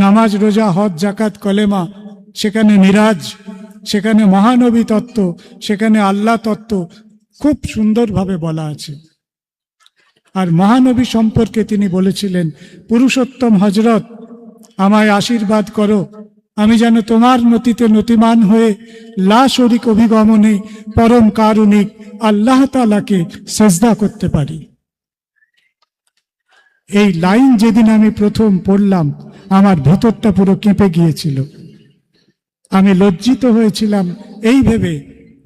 নামাজ, রোজা, হজ, জাকাত, কলেমা, সেখানে মিরাজ, সেখানে মহানবী তত্ত্ব, সেখানে আল্লাহ তত্ত্ব খুব সুন্দরভাবে বলা আছে। আর মহানবী সম্পর্কে তিনি বলেছিলেন, পুরুষোত্তম হজরত, আমায় আশীর্বাদ করো, আমি যেন তোমার নতিতে নতিমান হয়ে লা শরিক অভিগমনে পরম কারুণিক আল্লাহ তাআলাকে সেজদা করতে পারি। এই লাইন যেদিন আমি প্রথম পড়লাম, আমার ভেতরটা পুরো কেঁপে গিয়েছিল। আমি লজ্জিত হয়েছিলাম এই ভেবে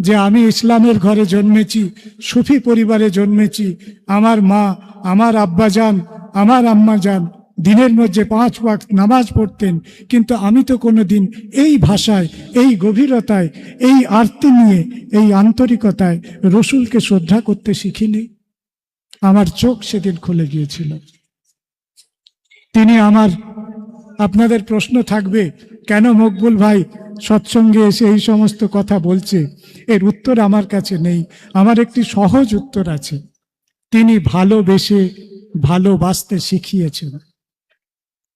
যে আমি ইসলামের ঘরে জন্মেছি, সুফি পরিবারে জন্মেছি। আমার মা, আমার আব্বাজান, আমার আম্মাজান দিনের মধ্যে 5 ওয়াক্ত নামাজ পড়তেন, কিন্তু আমি তো কোনোদিন এই ভাষায়, এই গভীরতায়, এই আরতি নিয়ে, এই আন্তরিকতায় রসুলকে শ্রদ্ধা করতে শিখিনি। আমার চোখ সেদিন খুলে গিয়েছিল। তিনি আমার, আপনাদের প্রশ্ন থাকবে কেন মকবুল ভাই সৎসঙ্গে এসে এই সমস্ত কথা বলছে? এর উত্তর আমার কাছে নেই, আমার একটি সহজ উত্তর আছে। তিনি ভালোবেসে ভালোবাসতে শিখিয়েছেন।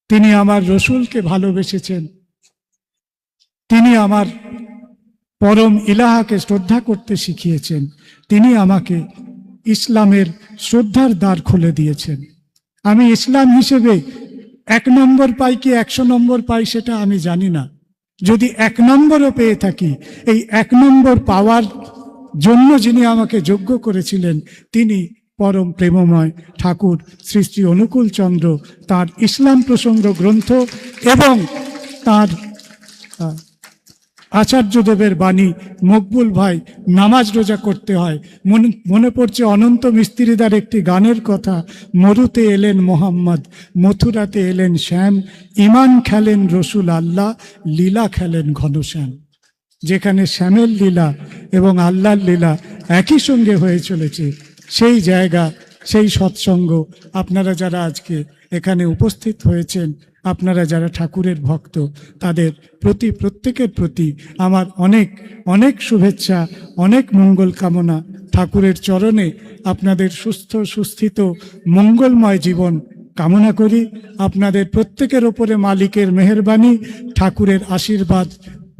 তিনি আমার রসুলকে ভালোবেসেছেন। তিনি আমার পরম ইলাহাকে শ্রদ্ধা করতে শিখিয়েছেন। তিনি আমাকে ইসলামের শ্রদ্ধার দ্বার খুলে দিয়েছেন। আমি ইসলাম হিসেবে 1 নম্বর পাই কি 100 নম্বর পাই সেটা আমি জানি না। যদি 1 নম্বরও পেয়ে থাকি, এই 1 নম্বর পাওয়ার জন্য যিনি আমাকে যোগ্য করেছিলেন, তিনি পরম প্রেমময় ঠাকুর শ্রী শ্রী অনুকূল চন্দ্র। তার ইসলাম প্রসঙ্গ গ্রন্থ এবং তার আচার্যদেবের বাণী, মকবুল ভাই নামাজ রোজা করতে হয়। মনে পড়ছে অনন্ত মিস্ত্রিদার একটি গানের কথা, মরুতে এলেন মোহাম্মদ, মথুরাতে এলেন শ্যাম, ইমান খেলেন রসুল আল্লাহ, লীলা খেলেন ঘনশ্যাম। যেখানে শ্যামের লীলা এবং আল্লাহর লীলা একই সঙ্গে হয়ে চলেছে, সেই জায়গা, সেই সৎসঙ্গ। আপনারা যারা আজকে এখানে উপস্থিত হয়েছেন, আপনারা যারা ঠাকুরের ভক্ত, তাদের প্রতি, প্রত্যেকের প্রতি আমার অনেক অনেক শুভেচ্ছা, অনেক মঙ্গল কামনা। ঠাকুরের চরণে আপনাদের সুস্থ সুস্থিত মঙ্গলময় জীবন কামনা করি। আপনাদের প্রত্যেকের ওপরে মালিকের মেহেরবানি, ঠাকুরের আশীর্বাদ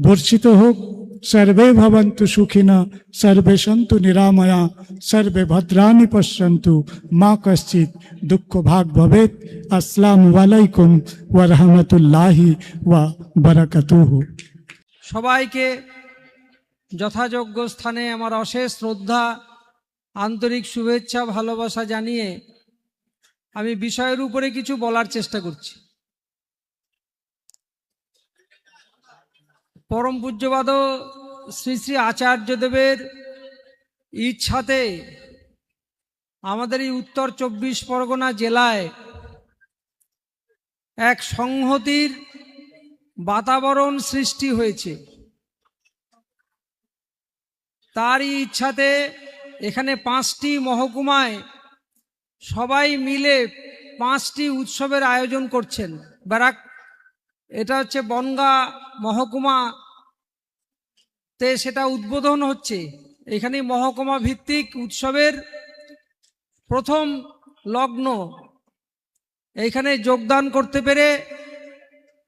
বর্ষিত হোক। सर्वे भवन्तु सुखिनः, सर्वे सन्तु निरामया, सर्वे भद्राणि पश्यन्तु, मा कश्चित् दुःख भाग भवेत्। अस्सलामु अलैकुम व रहमतुल्लाहि व बरकातुहु। সবাইকে যথাযোগ্য স্থানে আমার অশেষ শ্রদ্ধা, আন্তরিক শুভেচ্ছা, ভালোবাসা জানিয়ে আমি বিষয়ের উপরে কিছু বলার চেষ্টা করছি। পরম পূজ্যপাদ শ্রী শ্রী আচার্যদেবের ইচ্ছাতে আমাদের এই উত্তর 24 পরগনা জেলায় এক সংহতির বাতাবরণ সৃষ্টি হয়েছে। তারই ইচ্ছাতে এখানে 5টি মহকুমায় সবাই মিলে 5টি উৎসবের আয়োজন করছেন। ব্যারাক এটা হচ্ছে বনগাঁ মহকুমাতে সেটা উদ্বোধন হচ্ছে। এখানে মহকুমা ভিত্তিক উৎসবের প্রথম লগ্ন। এইখানে যোগদান করতে পেরে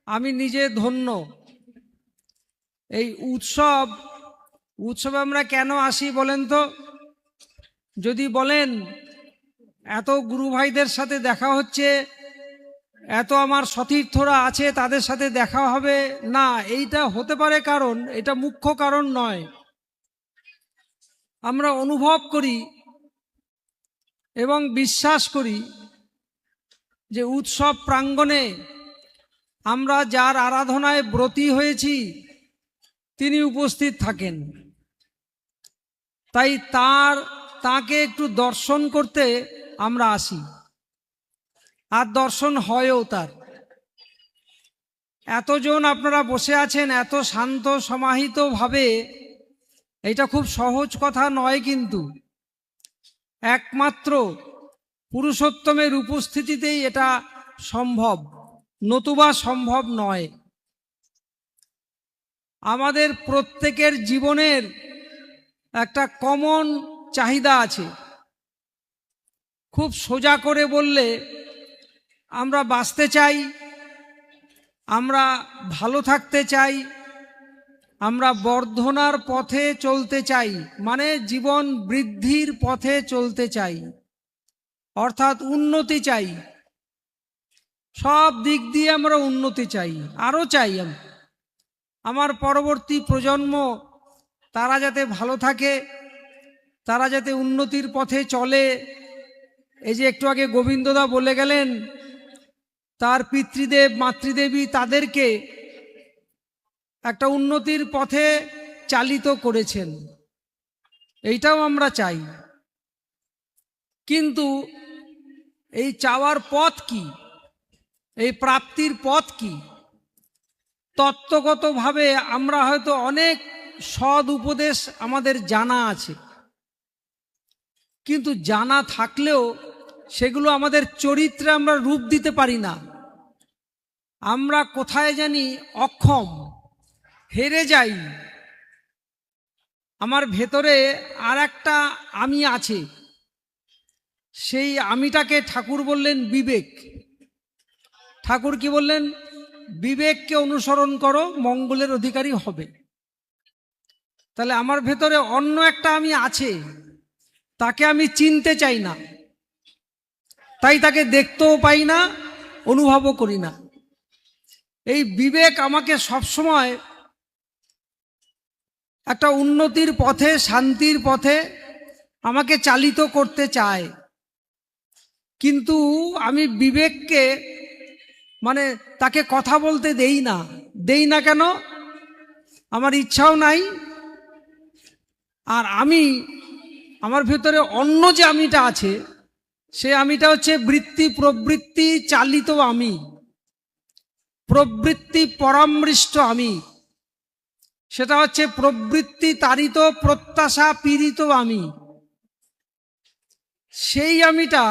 আমি নিজে ধন্য। এই উৎসবে আমরা কেন আসি বলেন তো? যদি বলেন এত গুরু ভাইদের সাথে দেখা হচ্ছে, এত আমার সতীর্থরা আছে তাদের সাথে দেখা হবে, না, এইটা হতে পারে কারণ, এটা মুখ্য কারণ নয়। আমরা অনুভব করি এবং বিশ্বাস করি যে উৎসব প্রাঙ্গণে আমরা যার আরাধনায় ব্রতী হয়েছি তিনি উপস্থিত থাকেন। তাই তাকে একটু দর্শন করতে আমরা আসি, আর দর্শন হয়ও তার। এতজন আপনারা বসে আছেন এত শান্ত সমাহিত ভাবে, এটা খুব সহজ কথা নয়, কিন্তু একমাত্র পুরুষোত্তমের উপস্থিতিতেই এটা সম্ভব, নতুবা সম্ভব নয়। আমাদের প্রত্যেকের জীবনের একটা কমন চাহিদা আছে। খুব সোজা করে বললে আমরা বাঁচতে চাই, আমরা ভালো থাকতে চাই, আমরা বর্ধনার পথে চলতে চাই, মানে জীবন বৃদ্ধির পথে চলতে চাই, অর্থাৎ উন্নতি চাই। সব দিক দিয়ে আমরা উন্নতি চাই, আরও চাই। আমার পরবর্তী প্রজন্ম তারা যাতে ভালো থাকে, তারা যাতে উন্নতির পথে চলে। এই যে একটু আগে গোবিন্দদা বলে গেলেন তার পিতৃদেব মাতৃদেবী তাদেরকে একটা উন্নতির পথে চালিত করেছেন, এইটাও আমরা চাই। কিন্তু এই চাওয়ার পথ কি, এই প্রাপ্তির পথ কি? তত্ত্বগতভাবে আমরা হয়তো অনেক সৎ উপদেশ আমাদের জানা আছে, কিন্তু জানা থাকলেও সেগুলো আমাদের চরিত্রে আমরা রূপ দিতে পারি না। আমরা কোথায় জানি অক্ষম, হেরে যাই। আমার ভেতরে আর একটা আমি আছে, সেই আমিটাকে ঠাকুর বললেন বিবেক। ঠাকুর কি বললেন? বিবেককে অনুসরণ করো, মঙ্গলের অধিকারী হবে। তাহলে আমার ভেতরে অন্য একটা আমি আছে, তাকে আমি চিনতে চাই না, তাই তাকে দেখতেও পাই না, অনুভবও করি না। এই বিবেক আমাকে সবসময় একটা উন্নতির পথে, শান্তির পথে আমাকে চালিত করতে চায়। কিন্তু আমি বিবেককে মানে তাকে কথা বলতে দেই না। কেন? আমার ইচ্ছাও নাই। আর আমার ভেতরে অন্য যে আমিটা আছে, সে আমিটা হচ্ছে বৃত্তি প্রবৃত্তি চালিত আমি, প্রবৃত্তি পরামৃষ্ট আমি। সেটা হচ্ছে প্রবৃত্তি তাড়িত প্রত্যাশা পীড়িত আমি। সেই আমিটা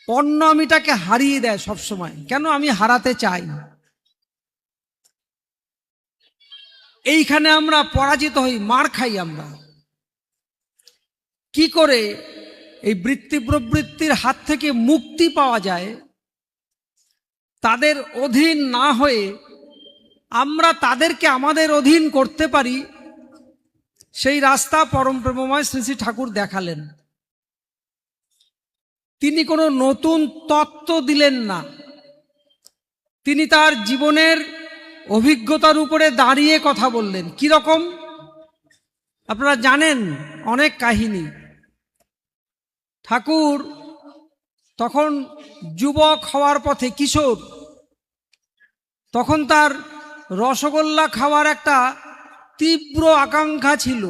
অন্য আমিটাকে হারিয়ে দেয় সবসময়। কেন? আমি হারাতে চাই। এইখানে আমরা পরাজিত হই, মার খাই। আমরা কি করে এই বৃত্তি প্রবৃত্তির হাত থেকে মুক্তি পাওয়া যায়, তাদের অধীন না হয়ে আমরা তাদেরকে আমাদের অধীন করতে পারি, সেই রাস্তা পরম প্রেমময় শ্রী শ্রী ঠাকুর দেখালেন। তিনি কোনো নতুন তত্ত্ব দিলেন না, তিনি তার জীবনের অভিজ্ঞতার উপরে দাঁড়িয়ে কথা বললেন। কি রকম? আপনারা জানেন অনেক কাহিনী। ঠাকুর তখন যুবক হওয়ার পথে, কিশোর, তখন তার রসগোল্লা খাওয়ার একটা তীব্র আকাঙ্ক্ষা ছিল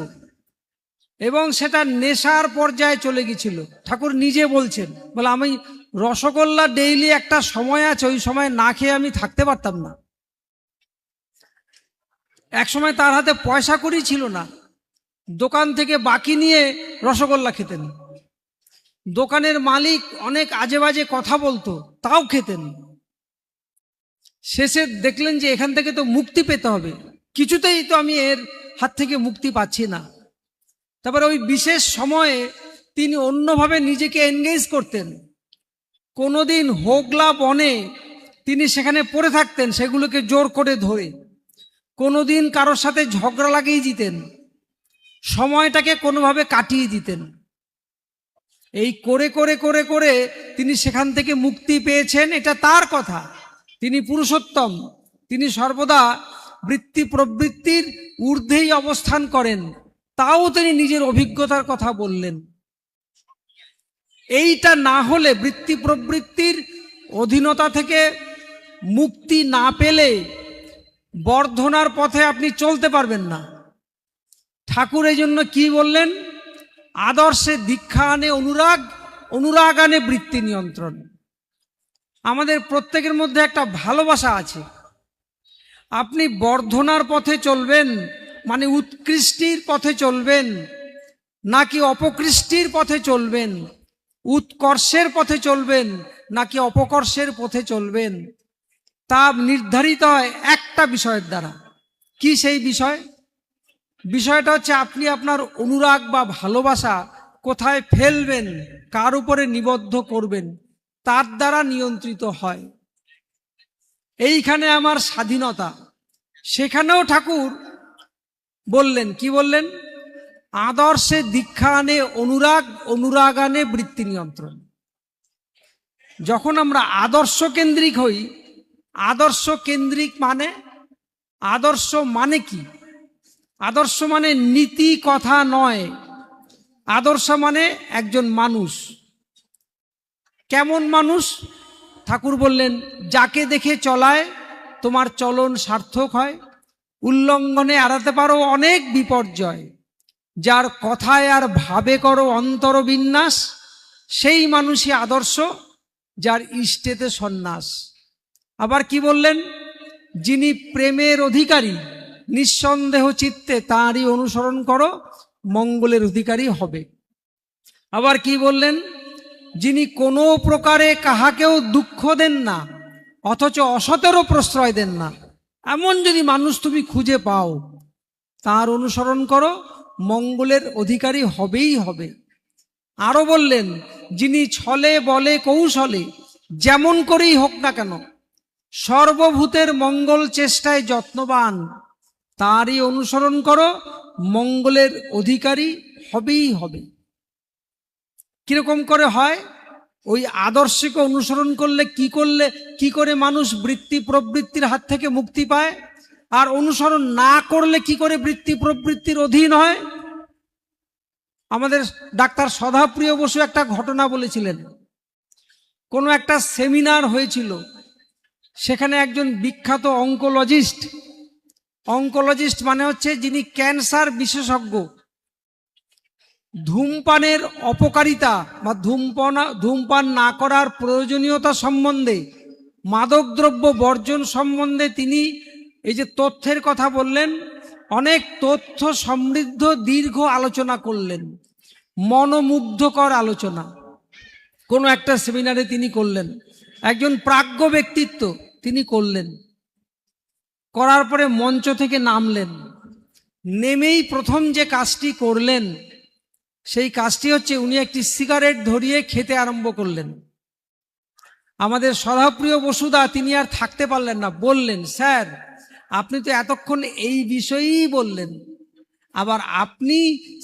এবং সেটা নেশার পর্যায়ে চলে গেছিল। ঠাকুর নিজে বলছেন, বলে আমি রসগোল্লা ডেইলি একটা সময় আছে, ওই সময় না খেয়ে আমি থাকতে পারতাম না। এক সময় তার হাতে পয়সা কড়ি ছিল না, দোকান থেকে বাকি নিয়ে রসগোল্লা খেতেন। দোকানের মালিক অনেক আজে বাজে কথা বলতো, তাও খেতেন। শেষে দেখলেন যে এখান থেকে তো মুক্তি পেতে হবে, কিছুতেই তো আমি এর হাত থেকে মুক্তি পাচ্ছি না। তারপরে ওই বিশেষ সময়ে তিনি অন্যভাবে নিজেকে এনগেজ করতেন। কোনোদিন হোগলা বনে তিনি সেখানে পড়ে থাকতেন, সেগুলোকে জোর করে ধরে। কোনোদিন কারোর সাথে ঝগড়া লাগিয়ে দিতেন, সময়টাকে কোনোভাবে কাটিয়ে দিতেন। এই করে করে করে করে তিনি সেখান থেকে মুক্তি পেয়েছেন, এটা তার কথা। তিনি পুরুষোত্তম, তিনি সর্বদা বৃত্তি প্রবৃত্তির ঊর্ধ্বেই অবস্থান করেন, তাও তিনি নিজের অভিজ্ঞতার কথা বললেন। এইটা না হলে, বৃত্তি প্রবৃত্তির অধীনতা থেকে মুক্তি না পেলে বর্ধনার পথে আপনি চলতে পারবেন না। ঠাকুর এই জন্য কি বললেন? আদর্শে দীক্ষা আনে অনুরাগ, অনুরাগ আনে বৃত্তি নিয়ন্ত্রণ। আমাদের প্রত্যেকের মধ্যে একটা ভালোবাসা আছে। আপনি বর্ধনার পথে চলবেন মানে উৎকৃষ্টির পথে চলবেন, নাকি অপকৃষ্টির পথে চলবেন, উৎকর্ষের পথে চলবেন নাকি অপকর্ষের পথে চলবেন, তা নির্ধারিত হয় একটা বিষয়ের দ্বারা। কি সেই বিষয়? বিষয়টা হচ্ছে আপনি আপনার অনুরাগ বা ভালোবাসা কোথায় ফেলবেন, কার উপরে নিবদ্ধ করবেন, তার দ্বারা নিয়ন্ত্রিত হয়। এইখানে আমার স্বাধীনতা। সেখানেও ঠাকুর বললেন, কি বললেন? আদর্শে দীক্ষা আনে অনুরাগ, অনুরাগ আনে বৃত্তি নিয়ন্ত্রণ। যখন আমরা আদর্শ কেন্দ্রিক হই, আদর্শ কেন্দ্রিক মানে, আদর্শ মানে কি? আদর্শ মানে নীতি কথা নয়। আদর্শ মানে একজন মানুষ। কেমন মানুষ? ঠাকুর বললেন, যাকে দেখে চলায় তোমার চলন সার্থক হয়, উল্লঙ্ঘনে এড়াতে পারো অনেক বিপর্যয়, যার কথায় আর ভাবে করো অন্তরবিন্যাস, সেই মানুষই আদর্শ, যার ইষ্টেতে সন্ন্যাস। আবার কি বললেন? যিনি প্রেমের অধিকারী, নিঃসন্দেহ চিত্তে তাঁরই অনুসরণ করো, মঙ্গলের অধিকারী হবে। আবার কি বললেন? যিনি কোনো প্রকারে কাহাকেও দুঃখ দেন না, অথচ অসতেরও প্রশ্রয় দেন না, এমন যদি মানুষ তুমি খুঁজে পাও, তার অনুসরণ করো, মঙ্গলের অধিকারী হবেই হবে। আরো বললেন, যিনি ছলে বলে কৌশলে যেমন করেই হোক না কেন সর্বভূতের মঙ্গল চেষ্টায় যত্নবান, তারই অনুসরণ করো, মঙ্গলের অধিকারী হবেই হবে। কিরকম করে হয়? ওই আদর্শকে অনুসরণ করলে কি করে মানুষ বৃত্তি প্রবৃত্তির হাত থেকে মুক্তি পায়, আর অনুসরণ না করলে কি করে বৃত্তি প্রবৃত্তির অধীন হয়? আমাদের ডাক্তার সদাপ্রিয় বসু একটা ঘটনা বলেছিলেন। কোনো একটা সেমিনার হয়েছিল, সেখানে একজন বিখ্যাত অঙ্কোলজিস্ট মানে হচ্ছে যিনি ক্যান্সার বিশেষজ্ঞ, ধূমপানের অপকারিতা বা ধূমপান না করার প্রয়োজনীয়তা সম্বন্ধে, মাদকদ্রব্য বর্জন সম্বন্ধে তিনি এই যে তথ্যের কথা বললেন, অনেক তথ্য সমৃদ্ধ দীর্ঘ আলোচনা করলেন, মনোমুগ্ধকর আলোচনা কোনো একটা সেমিনারে তিনি করলেন। একজন প্রাজ্ঞ ব্যক্তিত্ব তিনি করলেন। করার পরে মঞ্চ থেকে নামলেন। নেমেই প্রথম যে কাজটি করলেন, সেই কাজটি হচ্ছে উনি একটি সিগারেট ধরিয়ে খেতে আরম্ভ করলেন। আমাদের সদাপ্রিয় বসুদা তিনি আর থাকতে পারলেন না, বললেন, স্যার আপনি তো এতক্ষণ এই বিষয়েই বললেন, আবার আপনি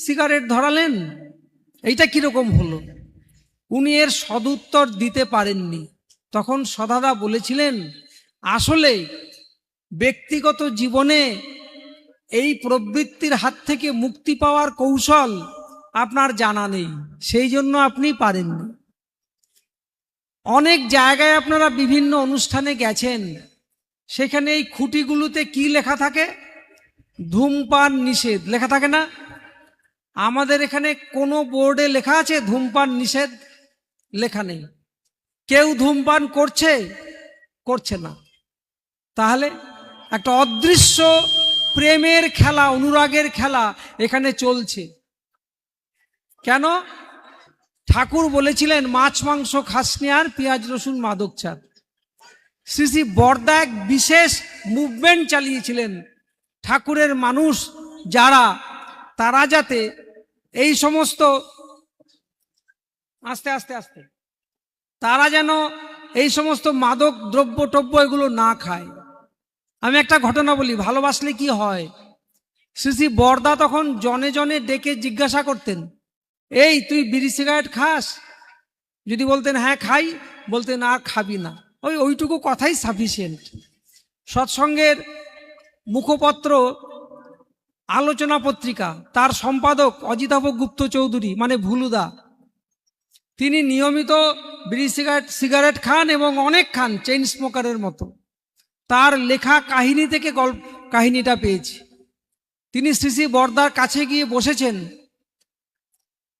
সিগারেট ধরালেন, এইটা কিরকম হলো? উনি এর সদুত্তর দিতে পারেননি। তখন সদাদা বলেছিলেন, আসলে ব্যক্তিগত জীবনে এই প্রবৃত্তির হাত থেকে মুক্তি পাওয়ার কৌশল আপনার জানা নেই, সেই জন্য আপনি পারেননি। অনেক জায়গায় আপনারা বিভিন্ন অনুষ্ঠানে গেছেন, সেখানে এই খুঁটিগুলোতে কি লেখা থাকে? ধূমপান নিষেধ লেখা থাকে না? আমাদের এখানে কোনো বোর্ডে লেখা আছে ধূমপান নিষেধ? লেখা নেই। কেউ ধূমপান করছে? করছে না। তাহলে একটা অদৃশ্য প্রেমের খেলা, অনুরাগের খেলা এখানে চলছে। কেন? ঠাকুর বলেছিলেন মাছ মাংস খাসনি আর পেঁয়াজ রসুন মাদক ছাড়। শ্রী শ্রী বরদা এক বিশেষ মুভমেন্ট চালিয়েছিলেন। ঠাকুরের মানুষ যারা, তারা যাতে এই সমস্ত আস্তে আস্তে আস্তে তারা যেন এই সমস্ত মাদক দ্রব্য টব্য এগুলো না খায়। আমি একটা ঘটনা বলি, ভালোবাসলে কি হয়। শ্রী শ্রী বরদা তখন জনে জনে ডেকে জিজ্ঞাসা করতেন, এই তুই বিড়ি সিগারেট খাস? যদি বলতেন হ্যাঁ খাই, বলতেন আর খাবি না। ওইটুকু কথাই সাফিসিয়েন্ট। সৎসঙ্গের মুখপত্র আলোচনা পত্রিকা, তার সম্পাদক অজিতাভ গুপ্ত চৌধুরী মানে ভুলুদা, তিনি নিয়মিত বিড়ি সিগারেট খান এবং অনেক খান, চেইন স্মোকারের মতো। তার লেখা কাহিনী থেকে কাহিনীটা পেয়েছি। তিনি শ্রী শ্রী বরদার কাছে গিয়ে বসেছেন।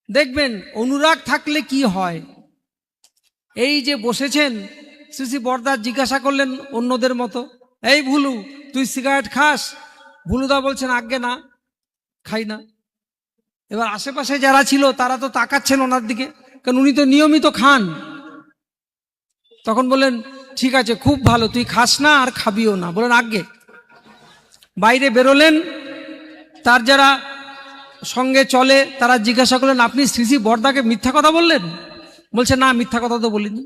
দেখবেন অনুরাগ থাকলে কি হয়। এই যে বসেছেন, শ্রী শ্রী বরদা জিজ্ঞাসা করলেন অন্যদের মতো, এই ভুলু তুই সিগারেট খাস? ভুলুদা বলছেন আজ্ঞে না, খাই না। এবার আশেপাশে যারা ছিল তারা তো তাকাচ্ছেন ওনার দিকে, কারণ উনি তো নিয়মিত খান। তখন বললেন ঠিক আছে, খুব ভালো, তুই খাস না আর খাবিও না। বলেন আজ্ঞে। বাইরে বেরোলেন, তার যারা সঙ্গে চলে তারা জিজ্ঞাসা করলেন আপনি শ্রী শ্রী বরদাকে মিথ্যা কথা বললেন? বলছে না, মিথ্যা কথা তো বলিনি।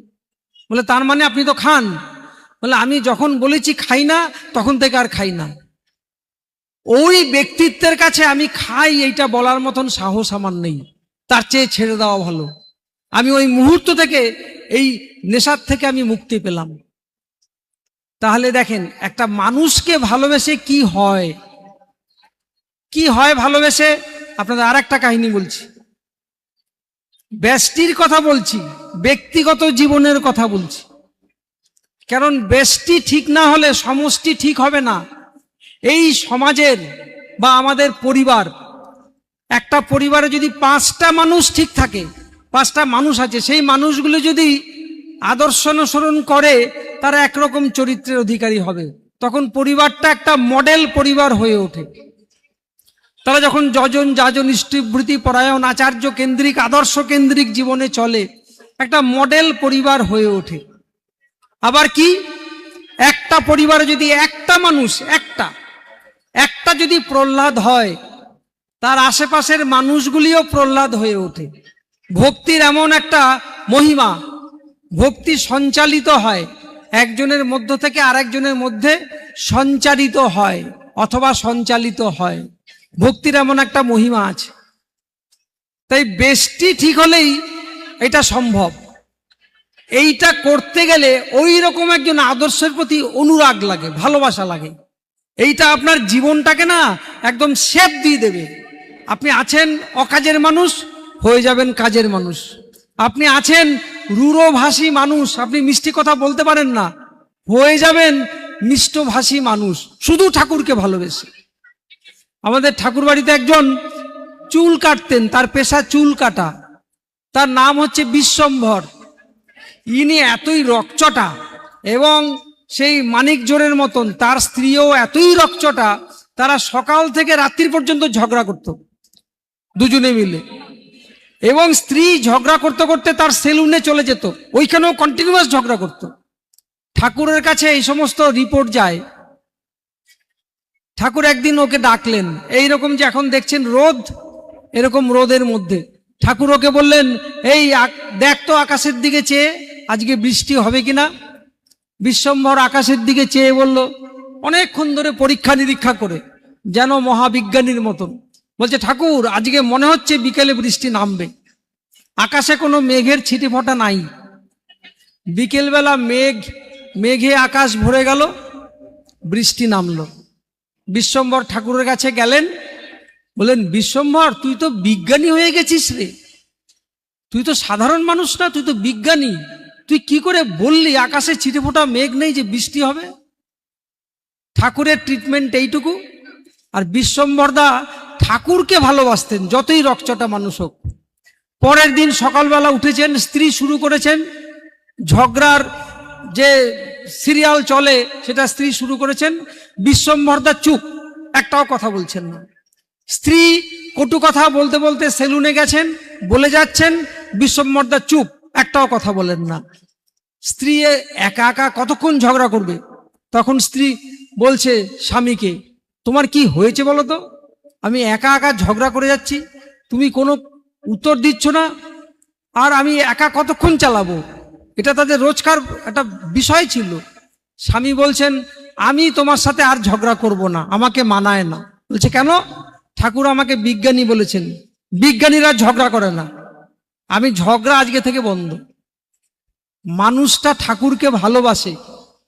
বলে তার মানে আপনি তো খান? বলে আমি যখন বলেছি খাই না তখন থেকে আর খাই না। ওই ব্যক্তিত্বের কাছে আমি খাই এইটা বলার মতন সাহস আমার নেই, তার চেয়ে ছেড়ে দেওয়া ভালো। আমি ওই মুহূর্ত থেকে, এই নেশার থেকে আমি মুক্তি পেলাম। তাহলে দেখেন একটা মানুষকে ভালোবেসে কি হয়, কি হয় ভালোবেসে। আপনাদের আর একটা কাহিনী বলছি, ব্যষ্টির কথা বলছি, ব্যক্তিগত জীবনের কথা বলছি। কারণ ব্যষ্টি ঠিক না হলে সমষ্টি ঠিক হবে না। এই সমাজের বা আমাদের পরিবার, একটা পরিবারে যদি 5টা মানুষ ঠিক থাকে, 5টা মানুষ আছে, সেই মানুষগুলো যদি আদর্শ অনুসরণ করে তারা একরকম চরিত্রের অধিকারী হবে, তখন পরিবারটা একটা মডেল পরিবার হয়ে ওঠে। তারা যখন যজন যাজন ইষ্টিবৃত্তি পরায়ণ আচার্য কেন্দ্রিক আদর্শ কেন্দ্রিক জীবনে চলে, একটা মডেল পরিবার হয়ে ওঠে। আবার কি, একটা পরিবারে যদি একটা মানুষ, একটা যদি প্রহ্লাদ হয়, তার আশেপাশের মানুষগুলিও প্রহ্লাদ হয়ে ওঠে। ভক্তির এমন একটা মহিমা, ভক্তি সঞ্চালিত হয়, একজনের মধ্য থেকে আরেকজনের মধ্যে সঞ্চারিত হয় অথবা সঞ্চালিত হয়। ভক্তির এমন একটা মহিমা আছে। তাই বেষ্টি ঠিক হলেই এটা সম্ভব। এইটা করতে গেলে ওই রকম একজন আদর্শের প্রতি অনুরাগ লাগে, ভালোবাসা লাগে। এইটা আপনার জীবনটাকে না একদম শেপ দিয়ে দেবে। আপনি আছেন অকাজের মানুষ, হয়ে যাবেন কাজের মানুষ। আপনি আছেন রূঢ়ভাষী মানুষ, আপনি মিষ্টি কথা বলতে পারেন না, হয়ে যাবেন মিষ্টভাষী মানুষ, শুধু ঠাকুরকে ভালোবেসে। আমাদের ঠাকুর বাড়িতে একজন চুল কাটতেন, তার পেশা চুল কাটা, তার নাম হচ্ছে বিশ্বম্ভর। ইনি এতই রকচটা এবং সেই মানিক জোরের মতন, তার স্ত্রীও এতই রকচটা, তারা সকাল থেকে রাত্রি পর্যন্ত ঝগড়া করত দুজনে মিলে। এবং স্ত্রী ঝগড়া করতে করতে তার সেলুনে চলে যেত, ওইখানেও কন্টিনিউয়াস ঝগড়া করত। ঠাকুরের কাছে এই সমস্ত রিপোর্ট যায়। ঠাকুর একদিন ওকে ডাকলেন, এইরকম যে এখন দেখছেন রোদ, এরকম রোদের মধ্যে ঠাকুর ওকে বললেন, এই দেখ তো আকাশের দিকে চেয়ে, আজকে বৃষ্টি হবে কিনা। বিশ্বম্ভর আকাশের দিকে চেয়ে বলল, অনেকক্ষণ ধরে পরীক্ষা নিরীক্ষা করে, যেন মহাবিজ্ঞানীর মতন বলছে, ঠাকুর আজকে মনে হচ্ছে বিকেলে বৃষ্টি নামবে। আকাশে কোনো মেঘের ছিটে ফোঁটা নাই। বিকেলবেলা মেঘে আকাশ ভরে গেল, বৃষ্টি নামলো। বিশ্বম্ভর ঠাকুরের কাছে গেলেন, বলেন, বিশ্বম্ভর তুই তো বিজ্ঞানী হয়ে গেছিস রে, তুই তো সাধারণ মানুষ না, তুই তো বিজ্ঞানী, তুই কি করে বললি আকাশে ছিটে ফোঁটা মেঘ নেই যে বৃষ্টি হবে? ঠাকুরের ট্রিটমেন্ট এইটুকু। আর বিশ্বম্বরদা ঠাকুরকে ভালোবাসতেন, যতই রকচটা মানুষ হোক। পরের দিন সকালবেলা উঠেছেন, স্ত্রী শুরু করেছেন ঝগড়ার যে সিরিয়াল চলে সেটা স্ত্রী শুরু করেছেন। বিশ্বম্বরদা চুপ, একটাও কথা বলছেন না। স্ত্রী কটু কথা বলতে বলতে সেলুনে গেছেন, বলে যাচ্ছেন, বিশ্বম্বরদা চুপ, একটাও কথা বলেন না। স্ত্রী একা একা কতক্ষণ ঝগড়া করবে? তখন স্ত্রী বলছে স্বামীকে, তোমার কি হয়েছে বলো তো? আমি একা একা ঝগড়া করে যাচ্ছি, তুমি কোনো উত্তর দিচ্ছ না, আর আমি একা কতক্ষণ চালাবো? এটা তাদের রোজকার একটা বিষয় ছিল। স্বামী বলছেন, আমি তোমার সাথে আর ঝগড়া করব না, আমাকে মানায় না। বলছে কেন? ঠাকুর আমাকে বিজ্ঞানী বলেছেন, বিজ্ঞানীরা ঝগড়া করে না, আমি ঝগড়া আজকে থেকে বন্ধ। মানুষটা ঠাকুরকে ভালোবাসে,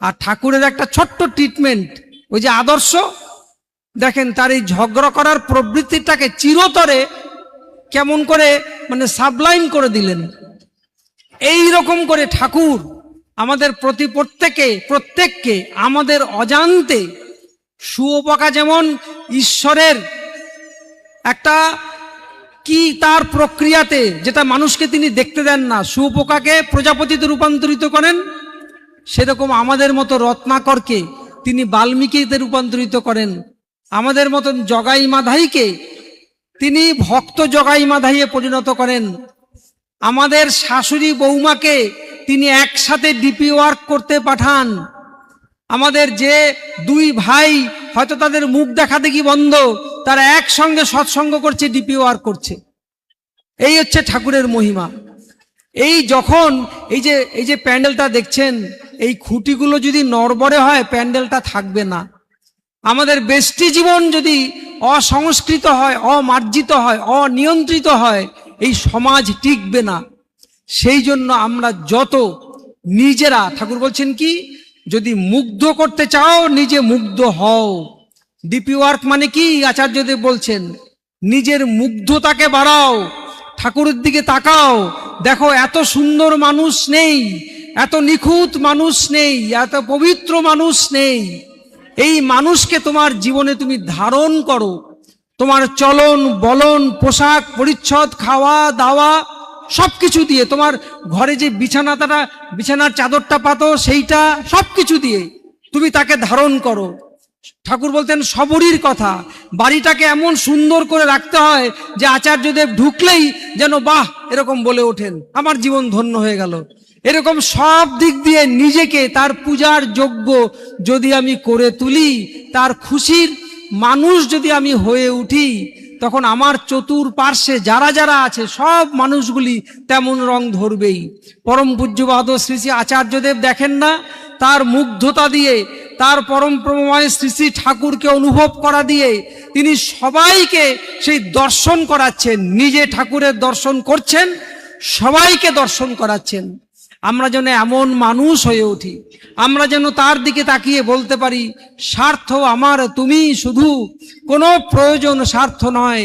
আর ঠাকুরের একটা ছোট্ট ট্রিটমেন্ট, ওই যে আদর্শ, দেখেন তার এই ঝগড়া করার প্রবৃত্তিটাকে চিরতরে কেমন করে মানে সাবলাইম করে দিলেন। এই রকম করে ঠাকুর আমাদের প্রতি প্রত্যেককে আমাদের অজান্তে শুয়োপোকা যেমন ঈশ্বরের একটা কি তার প্রক্রিয়াতে, যেটা মানুষকে তিনি দেখতে দেন না, শুয়োপোকাকে প্রজাপতিতে রূপান্তরিত করেন, সেরকম আমাদের মতো রত্নাকরকে তিনি বাল্মীকিতে রূপান্তরিত করেন। আমাদের মতন জগাই মাধাইকে তিনি ভক্ত জগাই মাধাইয়ে পরিণত করেন। আমাদের শাশুড়ি বৌমাকে তিনি একসাথে ডিপি ওয়ার্ক করতে পাঠান। আমাদের যে দুই ভাই হয়তো তাদের মুখ দেখা দেখি বন্ধ, তারা একসঙ্গে সৎসঙ্গ করছে, ডিপি ওয়ার্ক করছে। এই হচ্ছে ঠাকুরের মহিমা। এই যখন এই যে প্যান্ডেলটা দেখছেন, এই খুঁটিগুলো যদি নড়বড়ে হয় প্যান্ডেলটা থাকবে না। আমাদের ব্যষ্টি জীবন যদি অসংস্কৃত হয়, অমার্জিত হয়, অনিয়ন্ত্রিত হয়, এই সমাজ টিকবে না। সেই জন্য আমরা যত নিজেরা, ঠাকুর বলছেন কি, যদি মুগ্ধ করতে চাও নিজে মুগ্ধ হও। ডিপি ওয়ার্ক মানে কি? আচার্যদেব বলছেন নিজের মুগ্ধতাকে বাড়াও, ঠাকুরের দিকে তাকাও, দেখো এত সুন্দর মানুষ নেই, এত নিখুঁত মানুষ নেই, এত পবিত্র মানুষ নেই। এই মানুষকে তোমার জীবনে তুমি ধারণ করো, তোমার চলন বলন, পোশাক পরিচ্ছদ, খাওয়া দাওয়া সবকিছু দিয়ে, তোমার ঘরে যে বিছানার চাদরটা পাতো সেইটা সবকিছু দিয়ে তুমি তাকে ধারণ করো। ঠাকুর বলতেন সবরীর কথা, বাড়িটাকে এমন সুন্দর করে রাখতে হয় যে আচার্যদেব ঢুকলেই যেন বাহ এরকম বলে ওঠেন, আমার জীবন ধন্য হয়ে গেল। এরকম সব দিক দিয়ে নিজেকে তার পূজার যোগ্য যদি আমি করে তুলি, তার খুশির মানুষ যদি আমি হয়ে উঠি, তখন আমার চতুর্পার্শ্বে যারা যারা আছে সব মানুষগুলি তেমন রং ধরবেই। পরম পূজ্যপাদ শ্রী শ্রী আচার্যদেব দেখেন না, তার মুগ্ধতা দিয়ে, তার পরম প্রমময় শ্রী শ্রী ঠাকুরকে অনুভব করা দিয়ে তিনি সবাইকে সেই দর্শন করাচ্ছেন, নিজে ঠাকুরের দর্শন করছেন, সবাইকে দর্শন করাচ্ছেন। আমরা যেন এমন মানুষ হয়ে উঠি, আমরা যেন তার দিকে তাকিয়ে বলতে পারি, স্বার্থ আমার তুমি শুধু, কোনো প্রয়োজন স্বার্থ নয়।